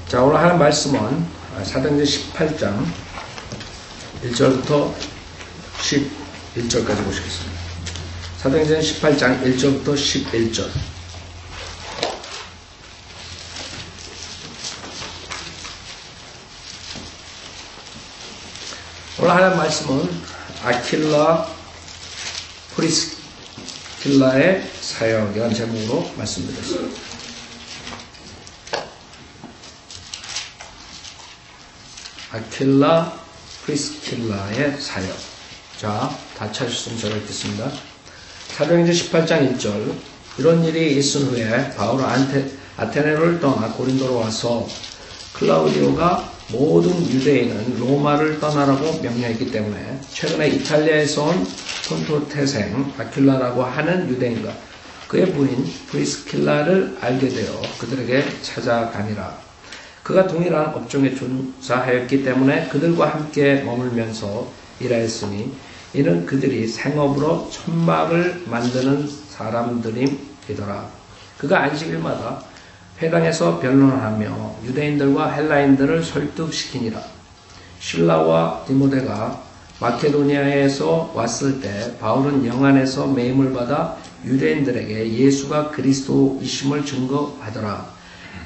자, 오늘 하는 말씀은 사도행전 18장 1절부터 11절까지 보시겠습니다. 사도행전 18장 1절부터 11절. 오늘 하는 말씀은 아킬라 프리스킬라의 사역이라는 제목으로 말씀드렸습니다. 아킬라 프리스킬라의 사역. 자, 다 찾으셨으면 제가 읽겠습니다. 사도행전 18장 1절. 이런 일이 있은 후에 바울은 아테네를 떠나 고린도로 와서 클라우디오가 모든 유대인은 로마를 떠나라고 명령했기 때문에 최근에 이탈리아에서 온 폰토 태생 아킬라라고 하는 유대인과 그의 부인 프리스킬라를 알게 되어 그들에게 찾아가니라. 그가 동일한 업종에 종사하였기 때문에 그들과 함께 머물면서 일하였으니 이는 그들이 생업으로 천막을 만드는 사람들임이더라. 그가 안식일마다 회당에서 변론하며 유대인들과 헬라인들을 설득시키니라. 실라와 디모데가 마케도니아에서 왔을 때 바울은 영안에서 매임을 받아 유대인들에게 예수가 그리스도이심을 증거하더라.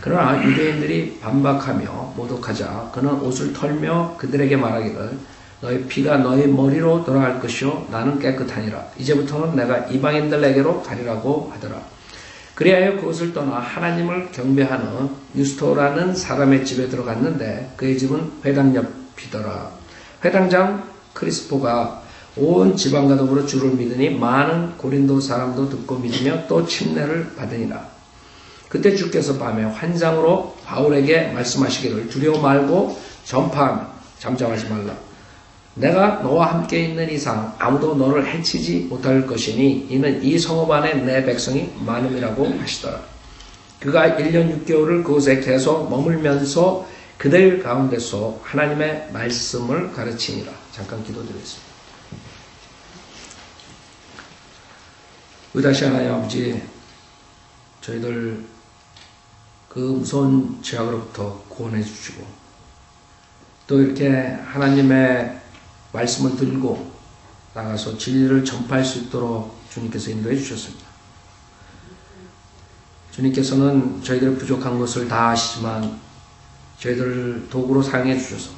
그러나 유대인들이 반박하며 모독하자 그는 옷을 털며 그들에게 말하기를 너희 피가 너희 머리로 돌아갈 것이요 나는 깨끗하니라. 이제부터는 내가 이방인들에게로 가리라고 하더라. 그리하여 그것을 떠나 하나님을 경배하는 유스토라는 사람의 집에 들어갔는데 그의 집은 회당 옆이더라. 회당장 크리스포가 온 지방과 더불어 주를 믿으니 많은 고린도 사람도 듣고 믿으며 또 침례를 받으니라. 그때 주께서 밤에 환상으로 바울에게 말씀하시기를 두려워 말고 전파하며 잠잠하지 말라. 내가 너와 함께 있는 이상 아무도 너를 해치지 못할 것이니 이는 이 성읍 안에 내 백성이 많음이라고 하시더라. 그가 1년 6개월을 그곳에 계속 머물면서 그들 가운데서 하나님의 말씀을 가르치니라. 잠깐 기도드리겠습니다. 의다시 하나님 아버지, 저희들 그 무서운 죄악으로부터 구원해 주시고 또 이렇게 하나님의 말씀을 들고 나가서 진리를 전파할 수 있도록 주님께서 인도해 주셨습니다. 주님께서는 저희들 부족한 것을 다 아시지만 저희들을 도구로 사용해 주셔서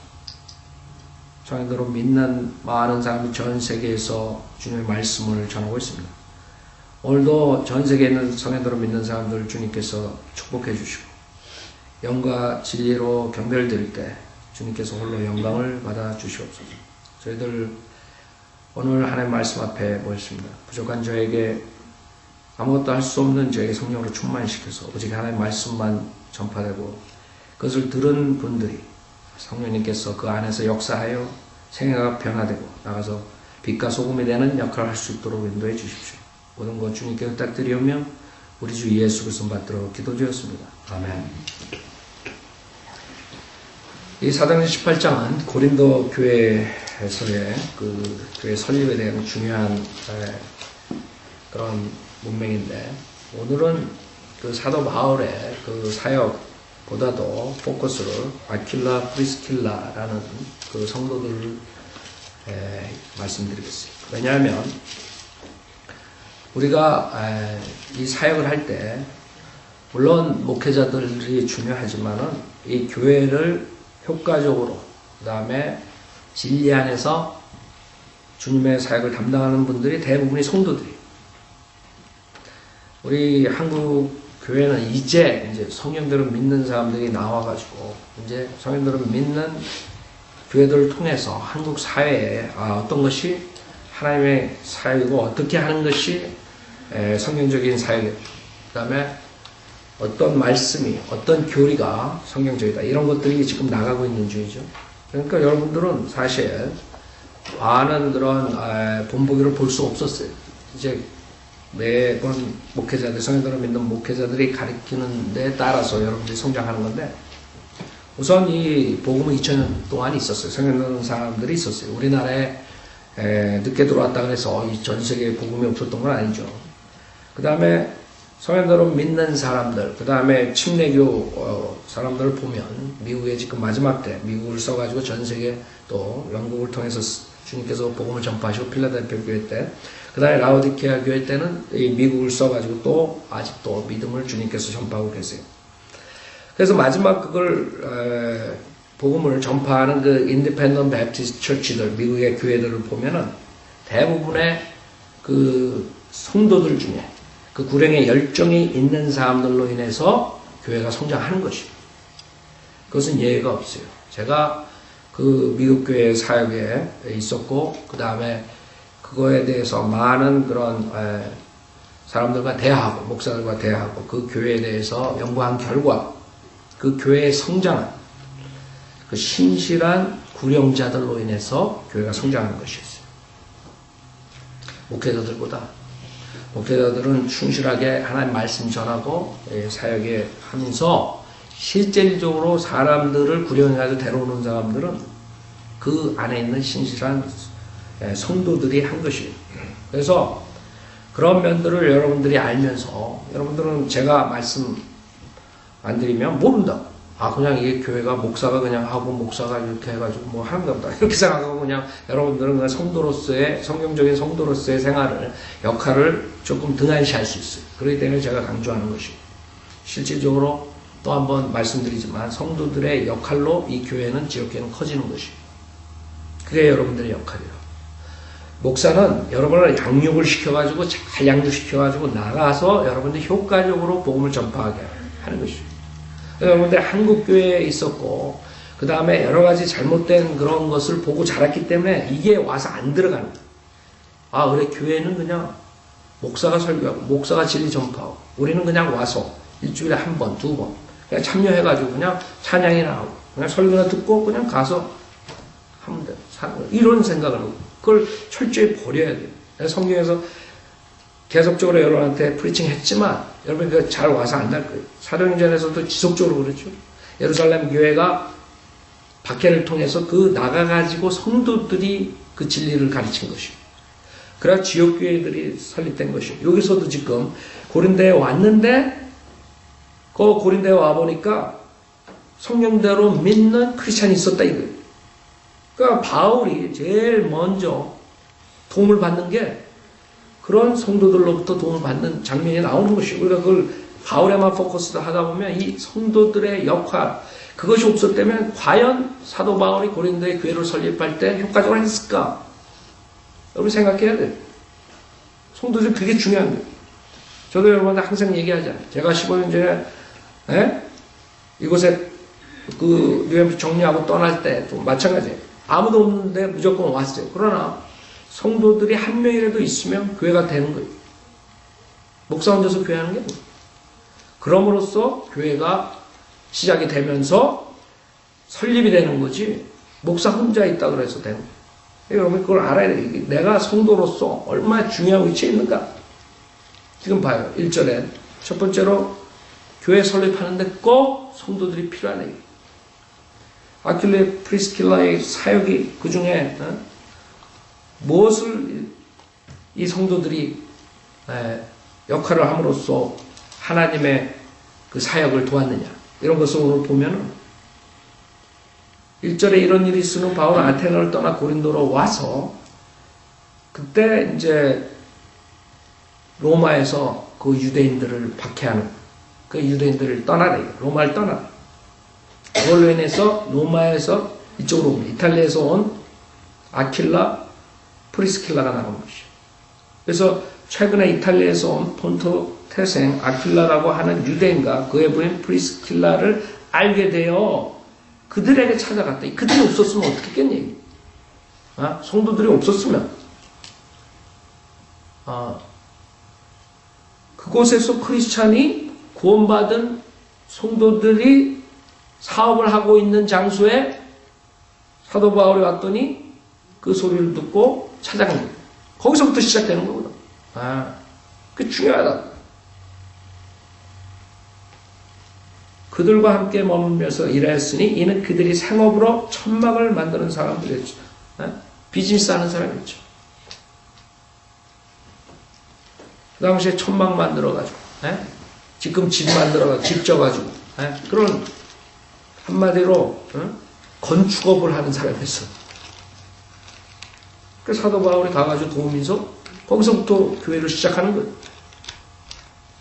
성령대로 믿는 많은 사람이 전 세계에서 주님의 말씀을 전하고 있습니다. 오늘도 전 세계에 있는 성령대로 믿는 사람들을 주님께서 축복해 주시고 영과 진리로 경배를 드릴 때 주님께서 홀로 영광을 받아 주시옵소서. 저희들 오늘 하나님의 말씀 앞에 모였습니다. 부족한 저에게 아무것도 할 수 없는 저에게 성령으로 충만시켜서 오직 하나님의 말씀만 전파되고 그것을 들은 분들이 성령님께서 그 안에서 역사하여 생애가 변화되고 나가서 빛과 소금이 되는 역할을 할 수 있도록 인도해 주십시오. 모든 것 주님께 부탁드리오며 우리 주 예수 그리스도 받도록 기도드렸습니다. 아멘. 이 사도행전 18장은 고린도 교회에서의 그 교회 설립에 대한 중요한 그런 문맥인데 오늘은 그 사도 바울의 그 사역보다도 포커스를 아킬라 프리스킬라라는 그 성도들을 말씀드리겠습니다. 왜냐하면 우리가 이 사역을 할 때 물론 목회자들이 중요하지만은 이 교회를 효과적으로 그 다음에 진리 안에서 주님의 사역을 담당하는 분들이 대부분이 성도들이에요. 우리 한국 교회는 이제 성령대로 믿는 사람들이 나와가지고 이제 성령대로 믿는 교회들을 통해서 한국 사회에 어떤 것이 하나님의 사역이고 어떻게 하는 것이 성경적인 사역이고 그 다음에 어떤 말씀이 어떤 교리가 성경적이다 이런 것들이 지금 나가고 있는 중이죠. 그러니까 여러분들은 사실 많은 그런 본보기를 볼 수 없었어요. 이제 매번 목회자들 성경대로 믿는 목회자들이 가르치는 데 따라서 여러분들이 성장하는 건데 우선 이 복음은 2000년 동안 있었어요. 성경대로 믿는 사람들이 있었어요. 우리나라에 늦게 들어왔다 그래서 전 세계에 복음이 없었던 건 아니죠. 그 다음에 성현대로 믿는 사람들, 그 다음에 침례교 사람들을 보면 미국에 지금 마지막 때 미국을 써가지고 전 세계 또 영국을 통해서 주님께서 복음을 전파하시고 필라델피아 교회 때, 그 다음에 라오디케아 교회 때는 이 미국을 써가지고 또 아직도 믿음을 주님께서 전파하고 계세요. 그래서 마지막 그걸 복음을 전파하는 그 인디펜던트 베프티스트 처치들, 미국의 교회들을 보면은 대부분의 그 성도들 중에 그 구령의 열정이 있는 사람들로 인해서 교회가 성장하는 것입니다. 그것은 예외가 없어요. 제가 그 미국 교회 사역에 있었고, 그 다음에 그거에 대해서 많은 그런 사람들과 대화하고, 목사들과 대화하고, 그 교회에 대해서 연구한 결과, 그 교회의 성장은 그 신실한 구령자들로 인해서 교회가 성장하는 것이었어요. 목회자들은 충실하게 하나님 말씀 전하고 사역에 하면서 실질적으로 사람들을 구령해가지고 데려오는 사람들은 그 안에 있는 신실한 성도들이 한 것이에요. 그래서 그런 면들을 여러분들이 알면서, 여러분들은 제가 말씀 안 드리면 모른다. 그냥 이게 교회가 목사가 그냥 하고 목사가 이렇게 해가지고 뭐 하는가 보다. 이렇게 생각하고 그냥 여러분들은 그냥 성도로서의, 성경적인 성도로서의 생활을, 역할을 조금 등한시할 수 있어요. 그렇기 때문에 제가 강조하는 것이고, 실질적으로 또 한번 말씀드리지만 성도들의 역할로 이 교회는, 지역교회는 커지는 것이에요. 그게 여러분들의 역할이에요. 목사는 여러분을 양육을 시켜가지고, 잘 양육시켜가지고 나가서 여러분들 효과적으로 복음을 전파하게 하는 것이에요. 여러분들 한국교회에 있었고, 그 다음에 여러 가지 잘못된 그런 것을 보고 자랐기 때문에 이게 와서 안 들어가는 거예요. 그래, 교회는 그냥 목사가 설교하고, 목사가 진리 전파하고, 우리는 그냥 와서 일주일에 한 번, 두 번, 그냥 참여해가지고 그냥 찬양이나 하고, 그냥 설교나 듣고 그냥 가서 하면 돼. 이런 생각을 하고, 그걸 철저히 버려야 돼요. 성경에서 계속적으로 여러분한테 프리칭 했지만, 여러분 잘 와서 안 날 거예요. 사도행전에서도 지속적으로 그렇죠. 예루살렘 교회가 박해를 통해서 그 나가가지고 성도들이 그 진리를 가르친 것이에요. 그래야 지역교회들이 설립된 것이에요. 여기서도 지금 고린도에 왔는데, 그 고린도에 와보니까 성령대로 믿는 크리스찬이 있었다 이거예요. 그러니까 바울이 제일 먼저 도움을 받는 게 그런 성도들로부터 도움을 받는 장면이 나오는 것이고, 우리가 그걸 바울에만 포커스를 하다 보면 이 성도들의 역할, 그것이 없었다면 과연 사도 바울이 고린도의 교회를 설립할 때 효과적으로 했을까? 여러분 생각해야 돼요. 성도들 그게 중요한 거예요. 저도 여러분한테 항상 얘기하잖아요. 제가 15년 전에 이곳에 그 뉴욕 정리하고 떠날 때도 마찬가지예요. 아무도 없는데 무조건 왔어요. 그러나 성도들이 한 명이라도 있으면 교회가 되는 거예요. 목사 혼자서 교회하는 게 뭐예요? 그럼으로써 교회가 시작이 되면서 설립이 되는 거지, 목사 혼자 있다 그래서 되는 거예요. 여러분 그걸 알아야 돼요. 내가 성도로서 얼마나 중요한 위치에 있는가. 지금 봐요. 1절에 첫 번째로 교회 설립하는데 꼭 성도들이 필요하네. 아킬레 프리스킬라의 사역이 그 중에 무엇을 이 성도들이 역할을 함으로써 하나님의 그 사역을 도왔느냐, 이런 것을 오늘 보면은 1절에 이런 일이 있으면 바울은 아테네를 떠나 고린도로 와서, 그때 이제 로마에서 그 유대인들을 박해하는, 그 유대인들을 떠나래. 로마를 떠나. 그걸로 인해서 로마에서 이쪽으로 옵니다. 이탈리아에서 온 아킬라, 프리스킬라가 나온 것이죠. 그래서 최근에 이탈리아에서 온 폰토 태생 아킬라라고 하는 유대인과 그의 부인 프리스킬라를 알게 되어 그들에게 찾아갔다. 그들이 없었으면 어떻게 했겠니? 성도들이 없었으면 그곳에서 크리스찬이 구원받은 성도들이 사업을 하고 있는 장소에 사도 바울이 왔더니 그 소리를 듣고 찾아간 거예요. 거기서부터 시작되는 거거든. 그게 중요하다. 그들과 함께 머물면서 일하였으니 이는 그들이 생업으로 천막을 만드는 사람들이었죠. 비즈니스 하는 사람이었죠. 그 당시에 천막 만들어가지고 지금 집 만들어 집 져가지고 그런 한마디로 건축업을 하는 사람이었어. 그 사도 바울이 가가지고 도우면서 거기서부터 교회를 시작하는 거예요.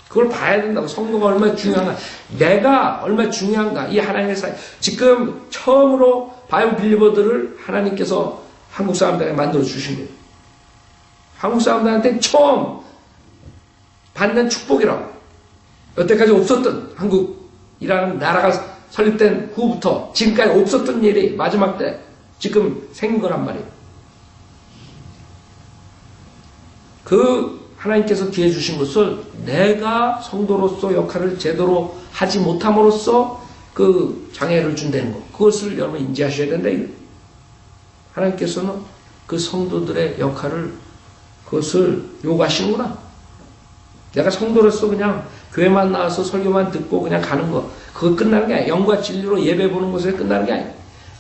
그걸 봐야 된다고. 성도가 얼마나 중요한가, 내가 얼마나 중요한가. 이 하나님의 사이, 지금 처음으로 바이블 빌리버들을 하나님께서 한국 사람들에게 만들어 주신 거예요. 한국 사람들한테 처음 받는 축복이라고. 여태까지 없었던, 한국이라는 나라가 설립된 후부터 지금까지 없었던 일이 마지막 때 지금 생긴 거란 말이에요. 그 하나님께서 기회 주신 것을 내가 성도로서 역할을 제대로 하지 못함으로써 그 장애를 준다는 것, 그것을 여러분 인지하셔야 된다. 하나님께서는 그 성도들의 역할을, 그것을 요구하시는구나. 내가 성도로서 그냥 교회만 나와서 설교만 듣고 그냥 가는 거, 그거 끝나는 게 아니야. 영과 진리로 예배 보는 것에 끝나는 게 아니야.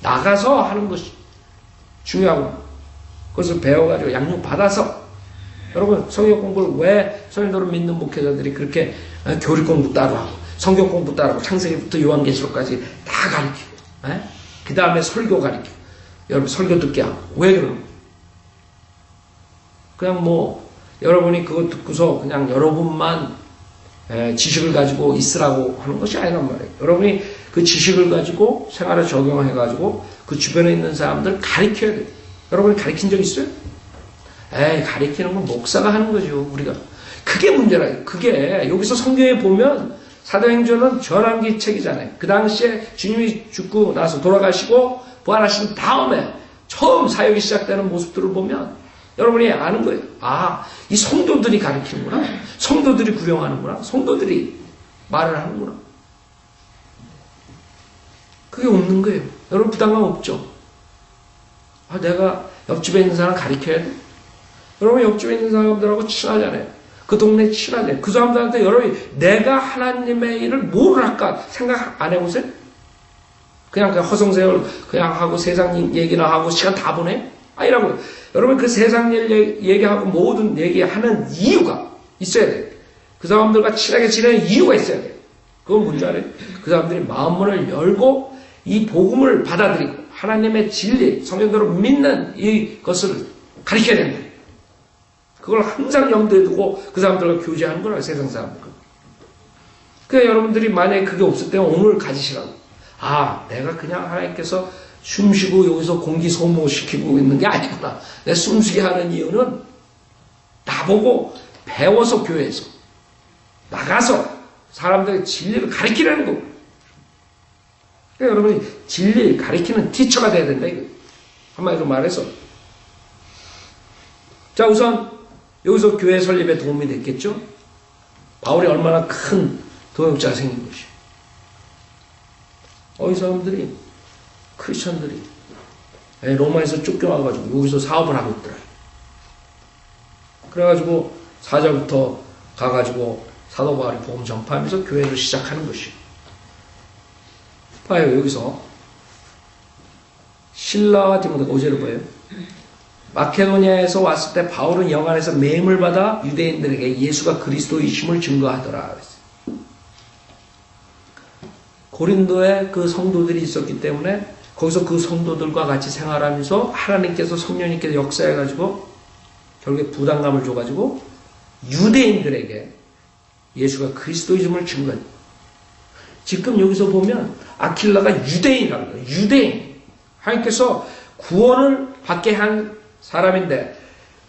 나가서 하는 것이 중요하구나. 그것을 배워가지고 양육 받아서. 여러분, 성경 공부를 왜 성도를 믿는 목회자들이 그렇게 교리 공부 따로 하고 성경 공부 따로 하고 창세기부터 요한계시록까지 다 가르치고, 그 다음에 설교 가르치고, 여러분 설교 듣게 하고. 왜 그러는 거예요? 그냥 뭐 여러분이 그거 듣고서 그냥 여러분만 지식을 가지고 있으라고 하는 것이 아니란 말이에요. 여러분이 그 지식을 가지고 생활에 적용해가지고 그 주변에 있는 사람들 가르쳐야 돼요. 여러분이 가르친 적 있어요? 가르치는 건 목사가 하는 거죠, 우리가. 그게 문제라. 그게 여기서 성경에 보면 사도행전은 전환기 책이잖아요. 그 당시에 주님이 죽고 나서 돌아가시고 부활하신 다음에 처음 사역이 시작되는 모습들을 보면 여러분이 아는 거예요. 아, 이 성도들이 가르치는구나. 성도들이 구령하는구나. 성도들이 말을 하는구나. 그게 없는 거예요. 여러분 부담감 없죠? 아, 내가 옆집에 있는 사람 가르쳐야 돼? 여러분 옆집에 있는 사람들하고 친하잖아요. 그 동네 친하잖아요. 그 사람들한테 여러분이 내가 하나님의 일을 뭘 할까 생각 안 해보세요? 그냥 허송세월 그냥 하고 세상 얘기나 하고 시간 다 보내? 아니라고요. 여러분 그 세상 일 얘기하고 모든 얘기하는 이유가 있어야 돼요. 그 사람들과 친하게 지내는 이유가 있어야 돼요. 그건 뭔지 알아요? 그 사람들이 마음문을 열고 이 복음을 받아들이고 하나님의 진리, 성경대로 믿는 이것을 가르쳐야 된다. 그걸 항상 염두에 두고 그 사람들과 교제하는 거라, 세상 사람들. 그러니까 여러분들이 만약에 그게 없을 때는 오늘 가지시라고. 아, 내가 그냥 하나님께서 숨쉬고 여기서 공기 소모시키고 있는 게 아니구나. 내 숨쉬게 하는 이유는 나보고 배워서 교회에서 나가서 사람들에게 진리를 가르치려는 거고. 그러니까 여러분이 진리 가르치는 티처가 돼야 된다, 이거. 한마디로 말해서. 자, 우선 여기서 교회 설립에 도움이 됐겠죠? 바울이 얼마나 큰 동역자가 생긴 것이요. 이 사람들이, 크리스천들이 로마에서 쫓겨와가지고 여기서 사업을 하고 있더라. 그래가지고 사절부터 가가지고 사도 바울이 복음 전파하면서 교회를 시작하는 것이요. 봐요, 여기서 실라와 디모데가 어제를 보여요. 마케도니아에서 왔을 때 바울은 영안에서 매임을 받아 유대인들에게 예수가 그리스도이심을 증거하더라. 고린도에 그 성도들이 있었기 때문에 거기서 그 성도들과 같이 생활하면서 하나님께서 성령님께서 역사해가지고 결국에 부담감을 줘가지고 유대인들에게 예수가 그리스도이심을 증거해요. 지금 여기서 보면 아킬라가 유대인이라는 거예요. 유대인. 하나님께서 구원을 받게 한 사람인데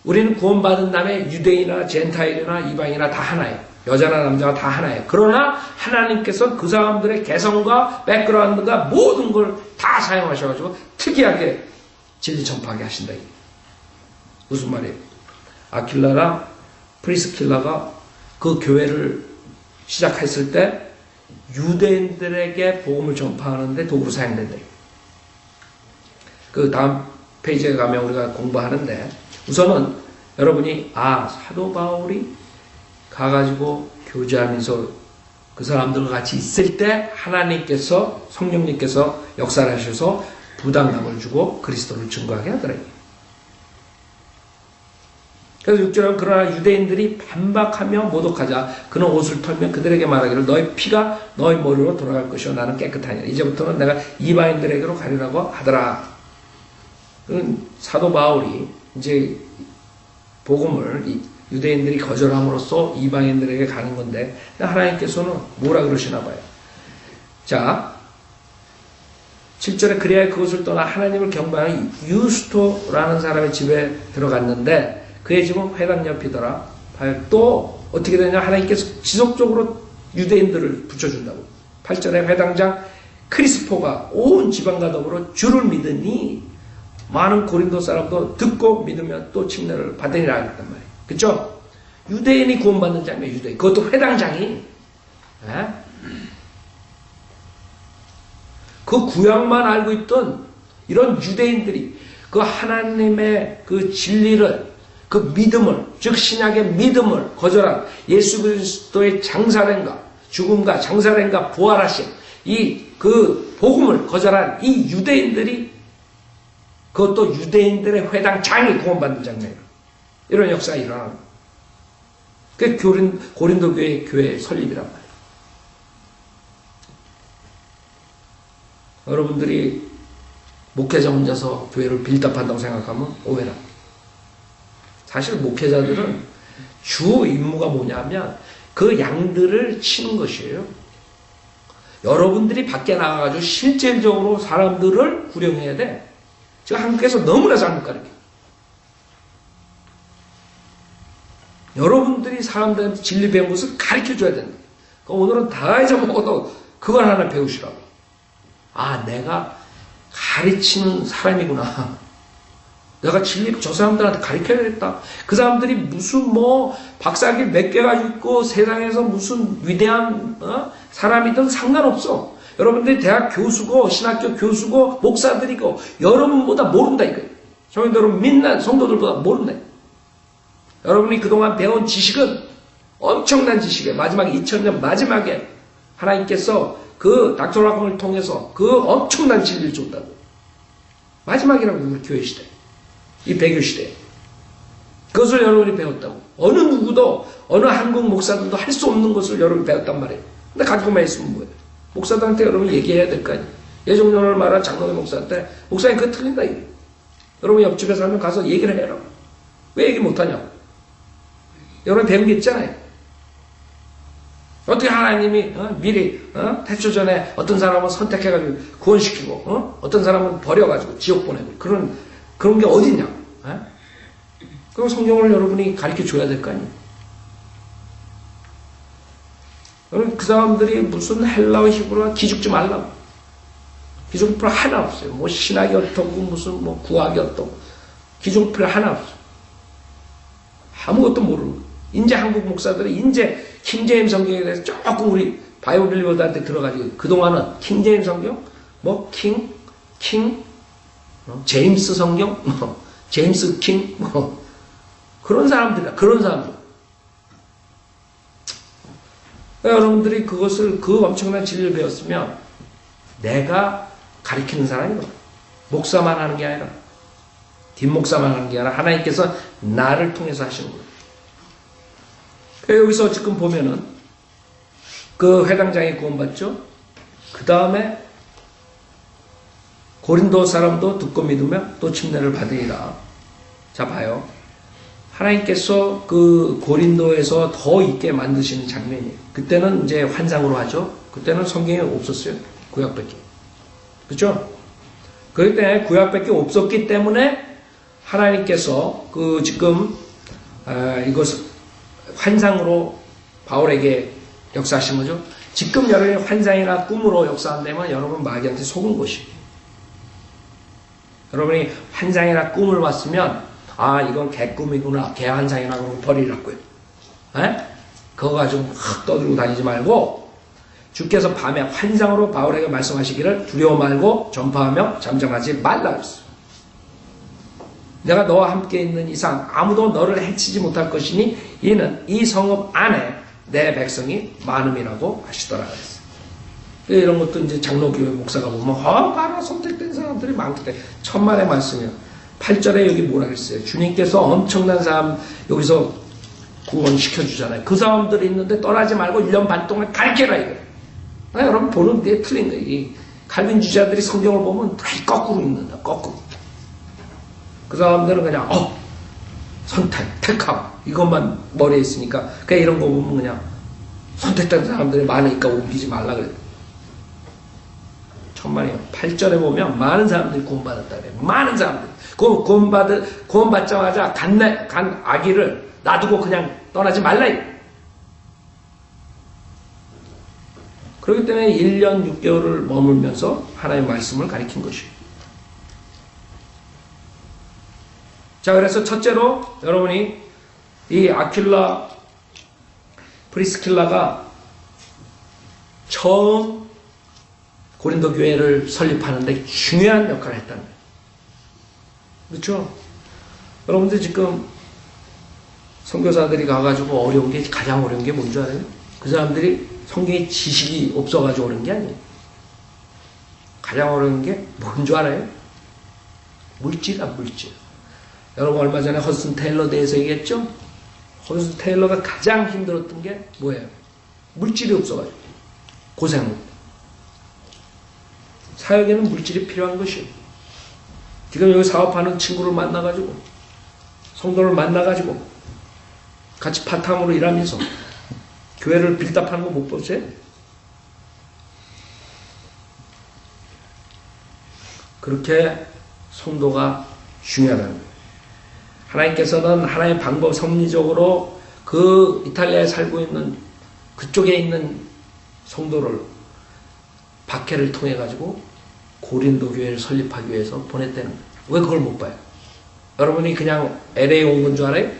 우리는 구원받은 다음에 유대인이나 젠타일이나 이방이나 다 하나예요. 여자나 남자가 다 하나예요. 그러나 하나님께서 그 사람들의 개성과 백그라운드가 모든 걸 다 사용하셔가지고 특이하게 진리 전파하게 하신다. 무슨 말이에요? 아킬라랑 프리스킬라가 그 교회를 시작했을 때 유대인들에게 복음을 전파하는데 도구로 사용된다. 그 다음 페이지에 가면 우리가 공부하는데 우선은 여러분이 사도 바울이 가가지고 교제하면서 그 사람들과 같이 있을 때 하나님께서 성령님께서 역사를 하셔서 부담감을 주고 그리스도를 증거하게 하더래요. 그래서 6절은 그러나 유대인들이 반박하며 모독하자 그는 옷을 털며 그들에게 말하기를 너희 피가 너희 머리로 돌아갈 것이요 나는 깨끗하니라. 이제부터는 내가 이방인들에게로 가리라고 하더라. 사도 바울이 이제 복음을 유대인들이 거절함으로써 이방인들에게 가는 건데 하나님께서는 뭐라 그러시나 봐요. 자 7절에 그리하여 그것을 떠나 하나님을 경배하는 유스토라는 사람의 집에 들어갔는데 그의 집은 회당 옆이더라. 또 어떻게 되냐 하나님께서 지속적으로 유대인들을 붙여준다고. 8절에 회당장 크리스포가 온 지방과 더불어 주를 믿으니 많은 고린도 사람도 듣고 믿으면 또 침례를 받으리라 했단 말이에요. 그쵸? 유대인이 구원받는 장면, 유대인. 그것도 회당장이. 그 구약만 알고 있던 이런 유대인들이 그 하나님의 그 진리를, 그 믿음을, 즉 신약의 믿음을 거절한 예수 그리스도의 장사된과 죽음과 장사된과 부활하신 이 그 복음을 거절한 이 유대인들이 그것도 유대인들의 회당장이 구원받는 장면이에요. 이런 역사가 일어나는 거예요. 그게 고린도 교회 설립이란 말이에요. 여러분들이 목회자 혼자서 교회를 빌드업한다고 생각하면 오해라. 사실 목회자들은 주 임무가 뭐냐면 그 양들을 치는 것이에요. 여러분들이 밖에 나가가지고 실질적으로 사람들을 구령해야 돼. 지금 한국에서 너무나 잘못 가르쳐. 여러분들이 사람들한테 진리 배운 것을 가르쳐줘야 된다. 오늘은 다 잊어먹어도 그걸 하나 배우시라고. 아, 내가 가르치는 사람이구나. 내가 진리 저 사람들한테 가르쳐야겠다. 그 사람들이 무슨 박사학위 몇 개가 있고 세상에서 무슨 위대한 사람이든 상관없어. 여러분들이 대학 교수고 신학교 교수고 목사들이고 여러분보다 모른다 이거예요. 성도들은 믿는 성도들보다 모른다. 여러분이 그동안 배운 지식은 엄청난 지식이에요. 마지막에 2000년 마지막에 하나님께서 그 닥터락을 통해서 그 엄청난 진리를 줬다고. 마지막이라고 우리 교회 시대. 이 배교 시대에. 그것을 여러분이 배웠다고. 어느 누구도 어느 한국 목사들도 할 수 없는 것을 여러분이 배웠단 말이에요. 근데 가지고만 있으면 뭐예요? 목사들한테 여러분이 얘기해야 될 거 아니에요. 예정론을 말한 장로의 목사한테 목사님 그거 틀린다 이게. 여러분 옆집에 살면 가서 얘기를 해라. 왜 얘기 못하냐고. 여러분 배운 게 있잖아요. 어떻게 하나님이 미리 태초 전에 어떤 사람은 선택해가지고 구원시키고 어떤 사람은 버려가지고 지옥 보내고 그런 게 어딨냐고. 그럼 성경을 여러분이 가르쳐줘야 될 거 아니에요. 그 사람들이 무슨 헬라어 히브리어 기죽지 말라고. 기죽을 하나 없어요. 뭐 신학이 어떻고 무슨 구학이 어떻고 기죽을 하나 없어요. 아무것도 모르는 거예요. 이제 한국 목사들이 이제 킹제임 성경에 대해서 조금 우리 바이블 리버들한테 들어가지고 그동안은 킹제임 성경 제임스 성경 제임스 킹 그런 사람들이야. 그런 사람들. 여러분들이 그것을 그 엄청난 진리를 배웠으면 내가 가르치는 사람이거든. 목사만 하는 게 아니라 뒷목사만 하는 게 아니라 하나님께서 나를 통해서 하시는 거예요. 여기서 지금 보면은 그 회당장이 구원받죠. 그 다음에 고린도 사람도 듣고 믿으면 또 침례를 받으리라. 자 봐요. 하나님께서 그 고린도에서 더 있게 만드시는 장면이에요. 그때는 이제 환상으로 하죠. 그때는 성경이 없었어요. 구약밖에. 그렇죠? 그렇기 때문에 구약밖에 없었기 때문에 하나님께서 그 지금 이것을 환상으로 바울에게 역사하신 거죠. 지금 여러분이 환상이나 꿈으로 역사한다면 여러분 마귀한테 속은 것이에요. 여러분이 환상이나 꿈을 봤으면 아 이건 개꿈이구나 개환상이나 그러고 버리라고요. 그거 가지고 확 떠들고 다니지 말고 주께서 밤에 환상으로 바울에게 말씀하시기를 두려워 말고 전파하며 잠잠하지 말라 그랬어요. 내가 너와 함께 있는 이상 아무도 너를 해치지 못할 것이니 이는 이 성읍 안에 내 백성이 많음이라고 하시더라 그랬어요. 이런 것도 이제 장로교회 목사가 보면 봐라 선택된 사람들이 많기 때문에 천만의 말씀이요. 8절에 여기 뭐라 그랬어요? 주님께서 엄청난 사람 여기서 구원시켜주잖아요. 그 사람들이 있는데 떠나지 말고 1년 반 동안 가르쳐라 이거예요. 여러분 보는 데 틀린 거예요. 이 칼빈주자들이 성경을 보면 다 거꾸로 읽는다. 거꾸로. 그 사람들은 그냥 선택, 택함 이것만 머리에 있으니까 그냥 이런 거 보면 그냥 선택된 사람들이 많으니까 옮기지 말라 그래요. 천만에요. 8절에 보면 많은 사람들이 구원받았다 그래요. 많은 사람들. 구원받자마자 간 아기를 놔두고 그냥 떠나지 말라. 그렇기 때문에 1년 6개월을 머물면서 하나님의 말씀을 가리킨 것이에요. 자, 그래서 첫째로 여러분이 이 아킬라 프리스킬라가 처음 고린도 교회를 설립하는데 중요한 역할을 했다는 거예요. 그렇죠? 여러분들 지금 선교사들이 가가지고 어려운 게 가장 어려운 게 뭔지 알아요? 그 사람들이 성경의 지식이 없어가지고 어려운 게 아니에요. 가장 어려운 게 뭔지 알아요? 물질이야, 물질. 여러분 얼마 전에 허슨 테일러 대해서 얘기했죠? 허슨 테일러가 가장 힘들었던 게 뭐예요? 물질이 없어가지고 고생을. 사역에는 물질이 필요한 것이에요. 지금 여기 사업하는 친구를 만나가지고 성도를 만나가지고 같이 파타임으로 일하면서 교회를 빌답하는 거 못 보세요? 그렇게 성도가 중요하다는 거예요. 하나님께서는 하나님의 방법 섭리적으로 그 이탈리아에 살고 있는 그쪽에 있는 성도를 박해를 통해 가지고 고린도 교회를 설립하기 위해서 보냈다는 거예요. 왜 그걸 못 봐요? 여러분이 그냥 LA에 온 건 줄 알아요?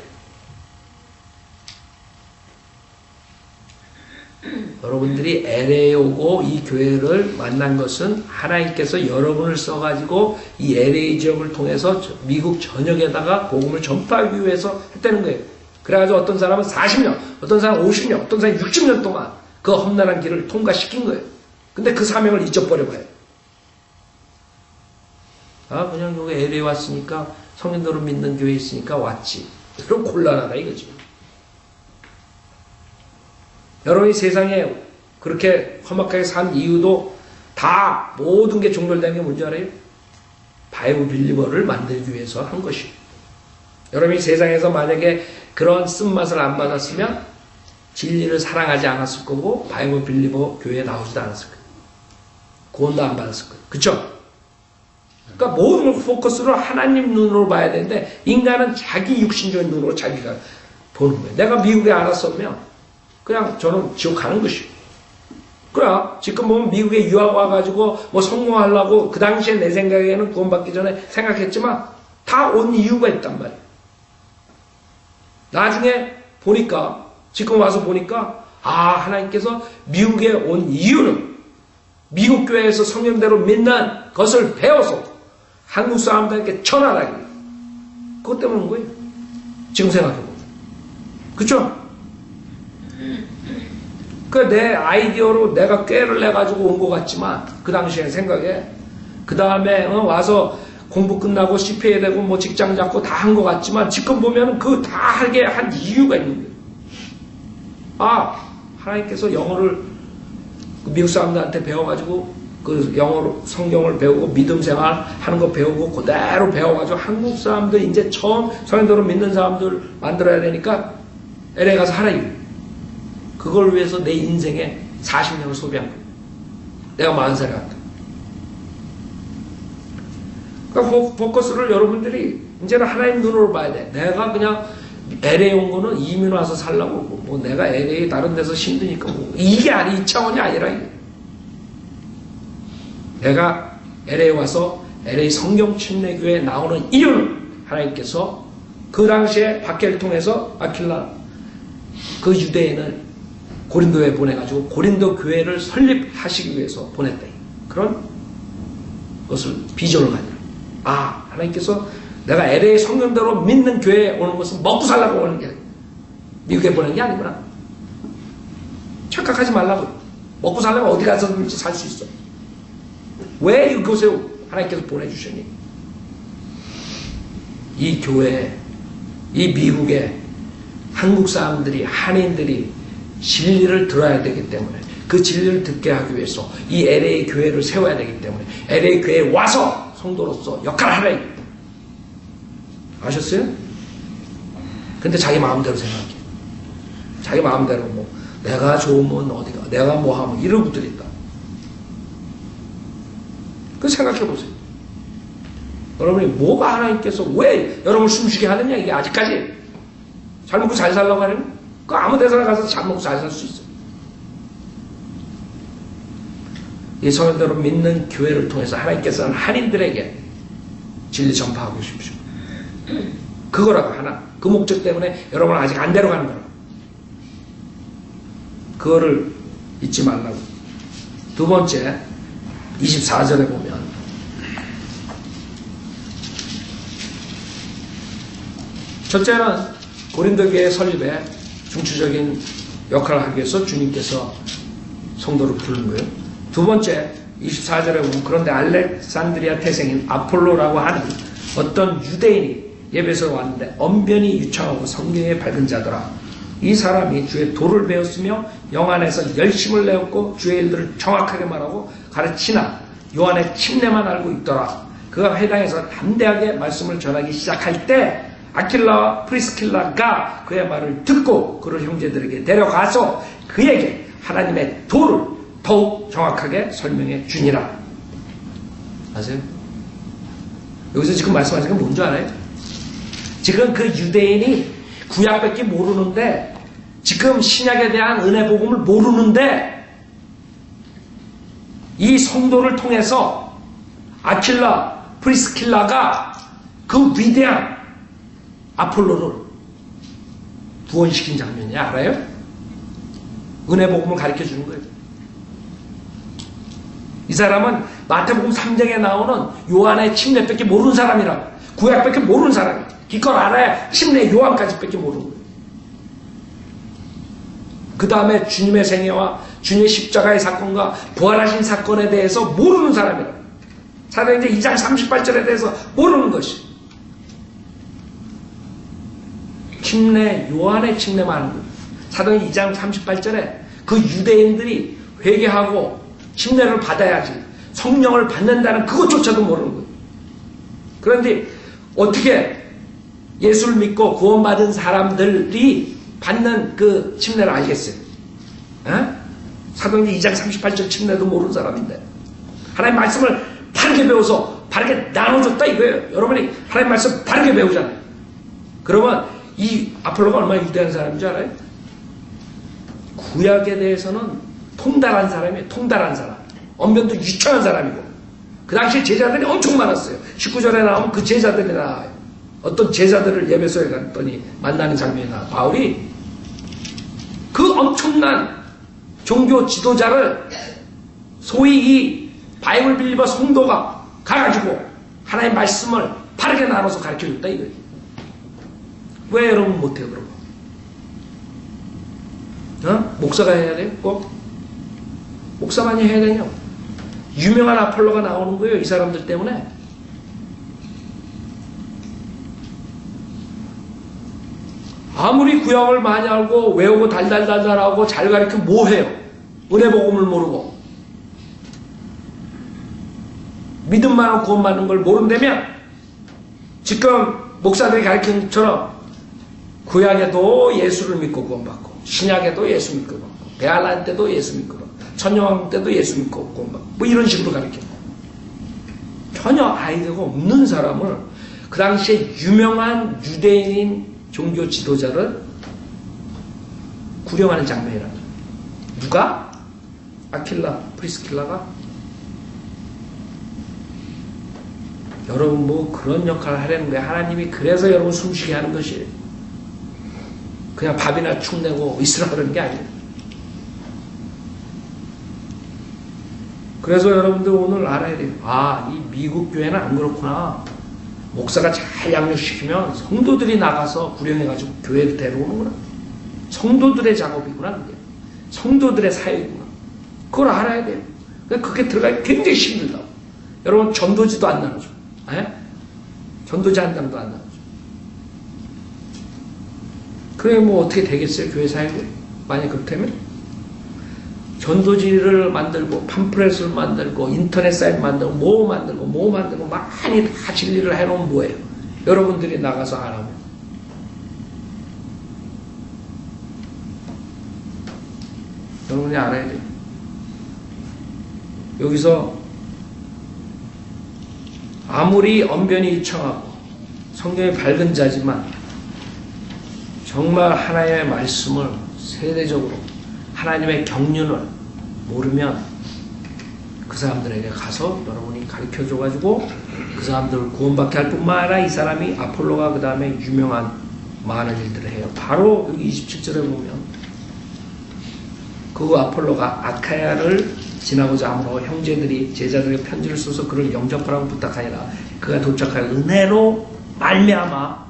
여러분들이 LA에 오고 이 교회를 만난 것은 하나님께서 여러분을 써가지고 이 LA 지역을 통해서 미국 전역에다가 복음을 전파하기 위해서 했다는 거예요. 그래가지고 어떤 사람은 40년, 어떤 사람은 50년, 어떤 사람은 60년 동안 그 험난한 길을 통과시킨 거예요. 근데 그 사명을 잊어버려봐요. 그냥 여기 LA에 왔으니까 성인들을 믿는 교회에 있으니까 왔지. 그럼 곤란하다 이거지. 여러분이 세상에 그렇게 험악하게 산 이유도 다 모든 게 종결된 게 뭔지 알아요? 바이블 빌리버를 만들기 위해서 한 것이에요. 여러분이 세상에서 만약에 그런 쓴맛을 안 받았으면 진리를 사랑하지 않았을 거고 바이블 빌리버 교회에 나오지도 않았을 거예요. 구원도 안 받았을 거예요. 그쵸? 그러니까 모든 걸 포커스로 하나님 눈으로 봐야 되는데 인간은 자기 육신적인 눈으로 자기가 보는 거예요. 내가 미국에 안 왔으면 그냥 저는 지옥 가는 것이에요. 그래, 지금 보면 미국에 유학 와가지고 뭐 성공하려고 그 당시에 내 생각에는 구원받기 전에 생각했지만 다 온 이유가 있단 말이에요. 나중에 보니까, 지금 와서 보니까, 하나님께서 미국에 온 이유는 미국 교회에서 성경대로 믿는 것을 배워서 한국 사람들에게 전하라기. 그것 때문에 온 거예요. 지금 생각해보면. 그쵸? 내 아이디어로 내가 꾀를 내가지고 온 것 같지만, 그 당시에 생각에, 그 다음에 와서 공부 끝나고 CPA 되고 뭐 직장 잡고 다 한 것 같지만, 지금 보면 그 다 하게 한 이유가 있는 거예요. 하나님께서 영어를 미국 사람들한테 배워가지고, 그 영어로 성경을 배우고 믿음 생활 하는 거 배우고 그대로 배워가지고 한국 사람들 이제 처음 성경대로 믿는 사람들 만들어야 되니까 LA 가서 하라 이거예요. 그걸 위해서 내 인생에 40년을 소비한 거예요. 내가 40살에 갔다. 그러니까 포커스를 여러분들이 이제는 하나님 눈으로 봐야 돼. 내가 그냥 LA 온 거는 이민 와서 살라고 뭐 내가 LA 다른 데서 힘드니까 뭐 이게 이 차원이 아니라 이게. 내가 LA 와서 LA 성경 침례교회에 나오는 이유는 하나님께서 그 당시에 박해를 통해서 아킬라 그 유대인을 고린도에 보내가지고 고린도 교회를 설립하시기 위해서 보냈다. 그런 것을 비전을 가지고 하나님께서 내가 LA 성경대로 믿는 교회에 오는 것은 먹고 살라고 오는 게 미국에 보낸 게 아니구나. 착각하지 말라고. 먹고 살려면 어디 가서든지 살 수 있어. 왜 이곳에 하나님께서 보내주셨니? 이 교회, 이 미국의 한국 사람들이, 한인들이 진리를 들어야 되기 때문에, 그 진리를 듣게 하기 위해서 이 LA 교회를 세워야 되기 때문에 LA 교회에 와서 성도로서 역할을 하라. 아셨어요? 근데 자기 마음대로 생각해. 자기 마음대로 뭐 내가 좋으면 어디가, 내가 뭐 하면 이런 분들이 있다. 그 생각해 보세요. 여러분이 뭐가 하나님께서 왜 여러분을 숨쉬게 하느냐, 이게 아직까지. 잘 먹고 잘 살라고 하려면 그 아무 데서나 가서 잘 먹고 잘 살 수 있어요. 이 성도를 믿는 교회를 통해서 하나님께서는 한인들에게 진리 전파하고 싶으시고, 그거라고 하나, 그 목적 때문에 여러분을 아직 안 데려가는 거라고. 그거를 잊지 말라고. 두 번째, 24절에 보면 첫째는 고린도 교회 설립에 중추적인 역할을 하기 위해서 주님께서 성도를 부른 거예요. 두 번째, 24절에 보면 그런데 알렉산드리아 태생인 아폴로라고 하는 어떤 유대인이 예배소에 왔는데 언변이 유창하고 성경에 밝은 자더라. 이 사람이 주의 도를 배웠으며 영 안에서 열심을 내었고 주의 일들을 정확하게 말하고 가르치나 요한의 침례만 알고 있더라. 그가 회당에서 담대하게 말씀을 전하기 시작할 때 아킬라와 프리스킬라가 그의 말을 듣고 그를 형제들에게 데려가서 그에게 하나님의 도를 더욱 정확하게 설명해 주니라. 아세요? 여기서 지금 말씀하시는 건 뭔지 알아요? 지금 그 유대인이 구약밖에 모르는데, 지금 신약에 대한 은혜 복음을 모르는데, 이 성도를 통해서 아킬라, 프리스킬라가 그 위대한 아폴로를 구원시킨 장면이 알아요? 은혜 복음을 가르쳐 주는 거예요. 이 사람은 마태복음 3장에 나오는 요한의 침례밖에 모르는 사람이라고. 구약밖에 모르는 사람이에요. 기껏 알아야 침례 요한까지밖에 모르는 거예요. 그 다음에 주님의 생애와 주님의 십자가의 사건과 부활하신 사건에 대해서 모르는 사람이라고. 사도행전 2장 38절에 대해서 모르는 것이. 침례, 요한의 침례만 하는 거예요. 사도행전 2장 38절에 그 유대인들이 회개하고 침례를 받아야지 성령을 받는다는 그것조차도 모르는 거예요. 그런데 어떻게 예수를 믿고 구원받은 사람들이 받는 그 침례를 알겠어요? 사도행전 2장 38절 침례도 모르는 사람인데 하나님 말씀을 바르게 배워서 바르게 나눠줬다 이거예요. 여러분이 하나님 말씀 바르게 배우잖아요. 그러면 이 아폴로가 얼마나 위대한 사람인 줄 알아요? 구약에 대해서는 통달한 사람이에요. 통달한 사람. 언변도 유창한 사람이고. 그 당시에 제자들이 엄청 많았어요. 19절에 나오면 그 제자들이 나와요. 어떤 제자들을 예배소에 갔더니 만나는 장면이 나와요. 바울이 그 엄청난 종교 지도자를 소위 이 바이블 빌리버 성도가 가가지고 하나님의 말씀을 바르게 나눠서 가르쳐줬다 이거예요. 왜 여러분 못해요 그러면? 목사가 해야 돼요? 꼭? 목사만이 해야 되냐? 유명한 아폴로가 나오는 거예요. 이 사람들 때문에. 아무리 구약을 많이 알고 외우고 달달달달하고 잘 가르치면 뭐해요? 은혜 복음을 모르고 믿음 많은 구원받는 걸 모른다면 지금 목사들이 가르치는 것처럼 구약에도 예수를 믿고 구원받고 신약에도 예수 믿고 구원받고 베알란 때도 예수 믿고 천녀왕 때도 예수 믿고 구원받고 뭐 이런 식으로 가르쳐요. 전혀 아이디어가 없는 사람을 그 당시에 유명한 유대인인 종교 지도자를 구령하는 장면이라는 거예요. 누가? 아킬라, 프리스킬라가? 여러분 뭐 그런 역할을 하려는 거예요. 하나님이 그래서 여러분 숨쉬게 하는 것이에요. 그냥 밥이나 축내고 있으라 그러는 게 아니에요. 그래서 여러분들 오늘 알아야 돼요. 아, 이 미국 교회는 안 그렇구나. 목사가 잘 양육시키면 성도들이 나가서 구령해가지고 교회를 데려오는구나. 성도들의 작업이구나. 그게. 성도들의 사역이구나. 그걸 알아야 돼요. 그게 들어가기 굉장히 힘들다고. 여러분 전도지도 안 나누죠. 전도지 한 장도 안 나누죠. 그래 뭐 어떻게 되겠어요? 교회 사역이? 만약 그렇다면? 전도지를 만들고 팜플렛을 만들고 인터넷 사이트 만들고 뭐 만들고 많이 다 진리를 해놓으면 뭐예요? 여러분들이 나가서 안 하면 여러분이 알아야 돼요. 여기서 아무리 언변이 유창하고 성경이 밝은 자지만 정말 하나님의 말씀을 세대적으로 하나님의 경륜을 모르면 그 사람들에게 가서 여러분이 가르쳐줘가지고 그 사람들을 구원받게 할 뿐만 아니라 이 사람이 아폴로가 그 다음에 유명한 많은 일들을 해요. 바로 여기 27절에 보면 그 아폴로가 아카야를 지나고자 함으로 형제들이 제자들에게 편지를 써서 그를 영접하라고 부탁하니라. 그가 도착하여 은혜로 말미암아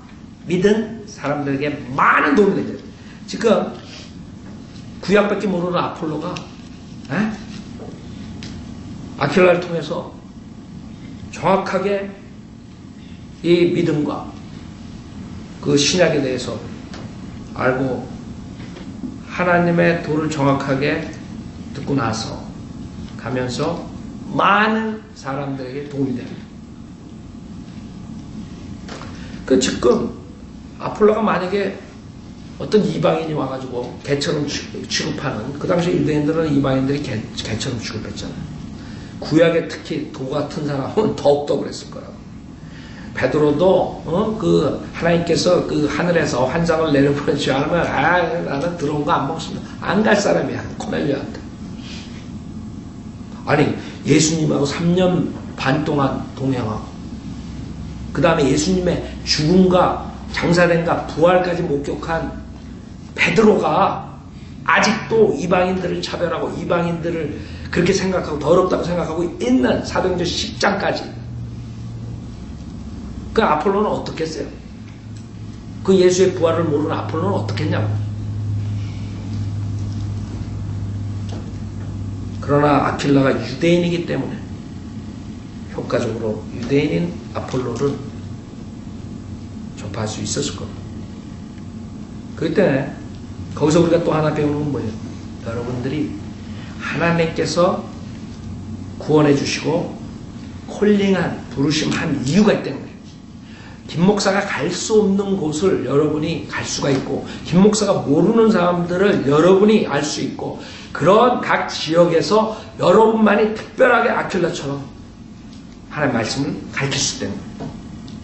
믿은 사람들에게 많은 도움이 되죠. 지금 구약밖에 모르는 아폴로가 아킬라를 통해서 정확하게 이 믿음과 그 신약에 대해서 알고 하나님의 도를 정확하게 듣고 나서 가면서 많은 사람들에게 도움이 됩니다. 그 지금 아폴로가 만약에 어떤 이방인이 와가지고 개처럼 취급하는, 그 당시 유대인들은 이방인들이 개처럼 취급했잖아요. 구약에 특히 도 같은 사람은 더욱더 그랬을 거라고. 베드로도 그 하나님께서 그 하늘에서 환상을 내려보내지 않으면 나는 들어온 거 안 먹습니다. 안 갈 사람이야. 코넬리아한테. 아니 예수님하고 3년 반 동안 동행하고 그 다음에 예수님의 죽음과 장사된과 부활까지 목격한 베드로가 아직도 이방인들을 차별하고 이방인들을 그렇게 생각하고 더럽다고 생각하고 있는 사도행전 10장까지 그 아폴로는 어떻게 했어요? 그 예수의 부활을 모르는 아폴로는 어떻게 했냐고. 그러나 아킬라가 유대인이기 때문에 효과적으로 유대인인 아폴로를 접할 수 있었을 겁니다. 그렇기 때문에 거기서 우리가 또 하나 배우는 건 뭐예요? 여러분들이 하나님께서 구원해 주시고 콜링한, 부르심한 이유가 있다는 거예요. 김 목사가 갈 수 없는 곳을 여러분이 갈 수가 있고 김 목사가 모르는 사람들을 여러분이 알 수 있고 그런 각 지역에서 여러분만이 특별하게 아킬라처럼 하나님의 말씀을 가르칠 수 있다는 거예요.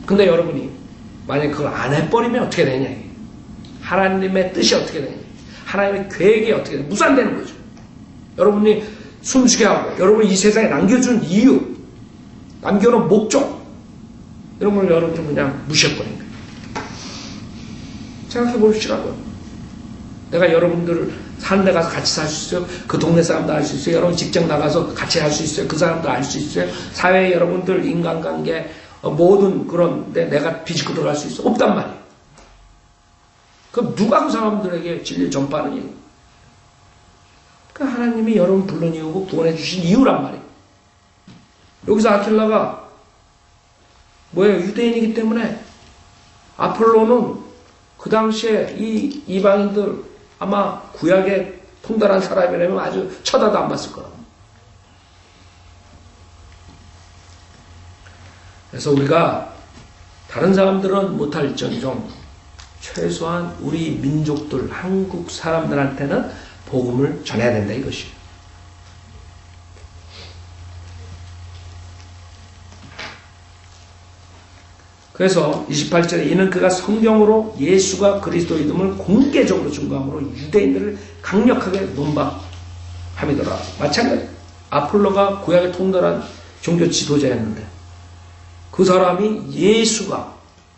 근데 여러분이 만약에 그걸 안 해버리면 어떻게 되냐. 하나님의 뜻이 어떻게 되냐. 하나님의 계획이 어떻게 되냐. 무산되는 거죠. 여러분이 숨쉬게 하고 여러분이 이 세상에 남겨준 이유, 남겨놓은 목적 이런 걸 여러분이 그냥 무시해버린 거예요. 생각해 보시라고요. 내가 여러분들을 사는 데 가서 같이 살 수 있어요. 그 동네 사람도 알 수 있어요. 여러분 직장 나가서 같이 할 수 있어요. 그 사람도 알 수 있어요. 사회에 여러분들 인간관계 모든 그런 데 내가 비집고 들어갈 수 있어? 없단 말이에요. 그럼 누가 그 사람들에게 진리를 전파하는 이유? 그 하나님이 여러분 불러내고 구원해 주신 이유란 말이에요. 여기서 아킬라가 뭐예요? 유대인이기 때문에 아폴로는 그 당시에 이 이방인들 아마 구약에 통달한 사람이라면 아주 쳐다도 안 봤을 거라고. 그래서 우리가 다른 사람들은 못할지언정 최소한 우리 민족들, 한국 사람들한테는 복음을 전해야 된다 이것이에요. 그래서 28절에 이는 그가 성경으로 예수가 그리스도이됨을 공개적으로 증거함으로 유대인들을 강력하게 논박함이더라. 마찬가지 아폴로가 구약에 통달한 종교 지도자였는데 그 사람이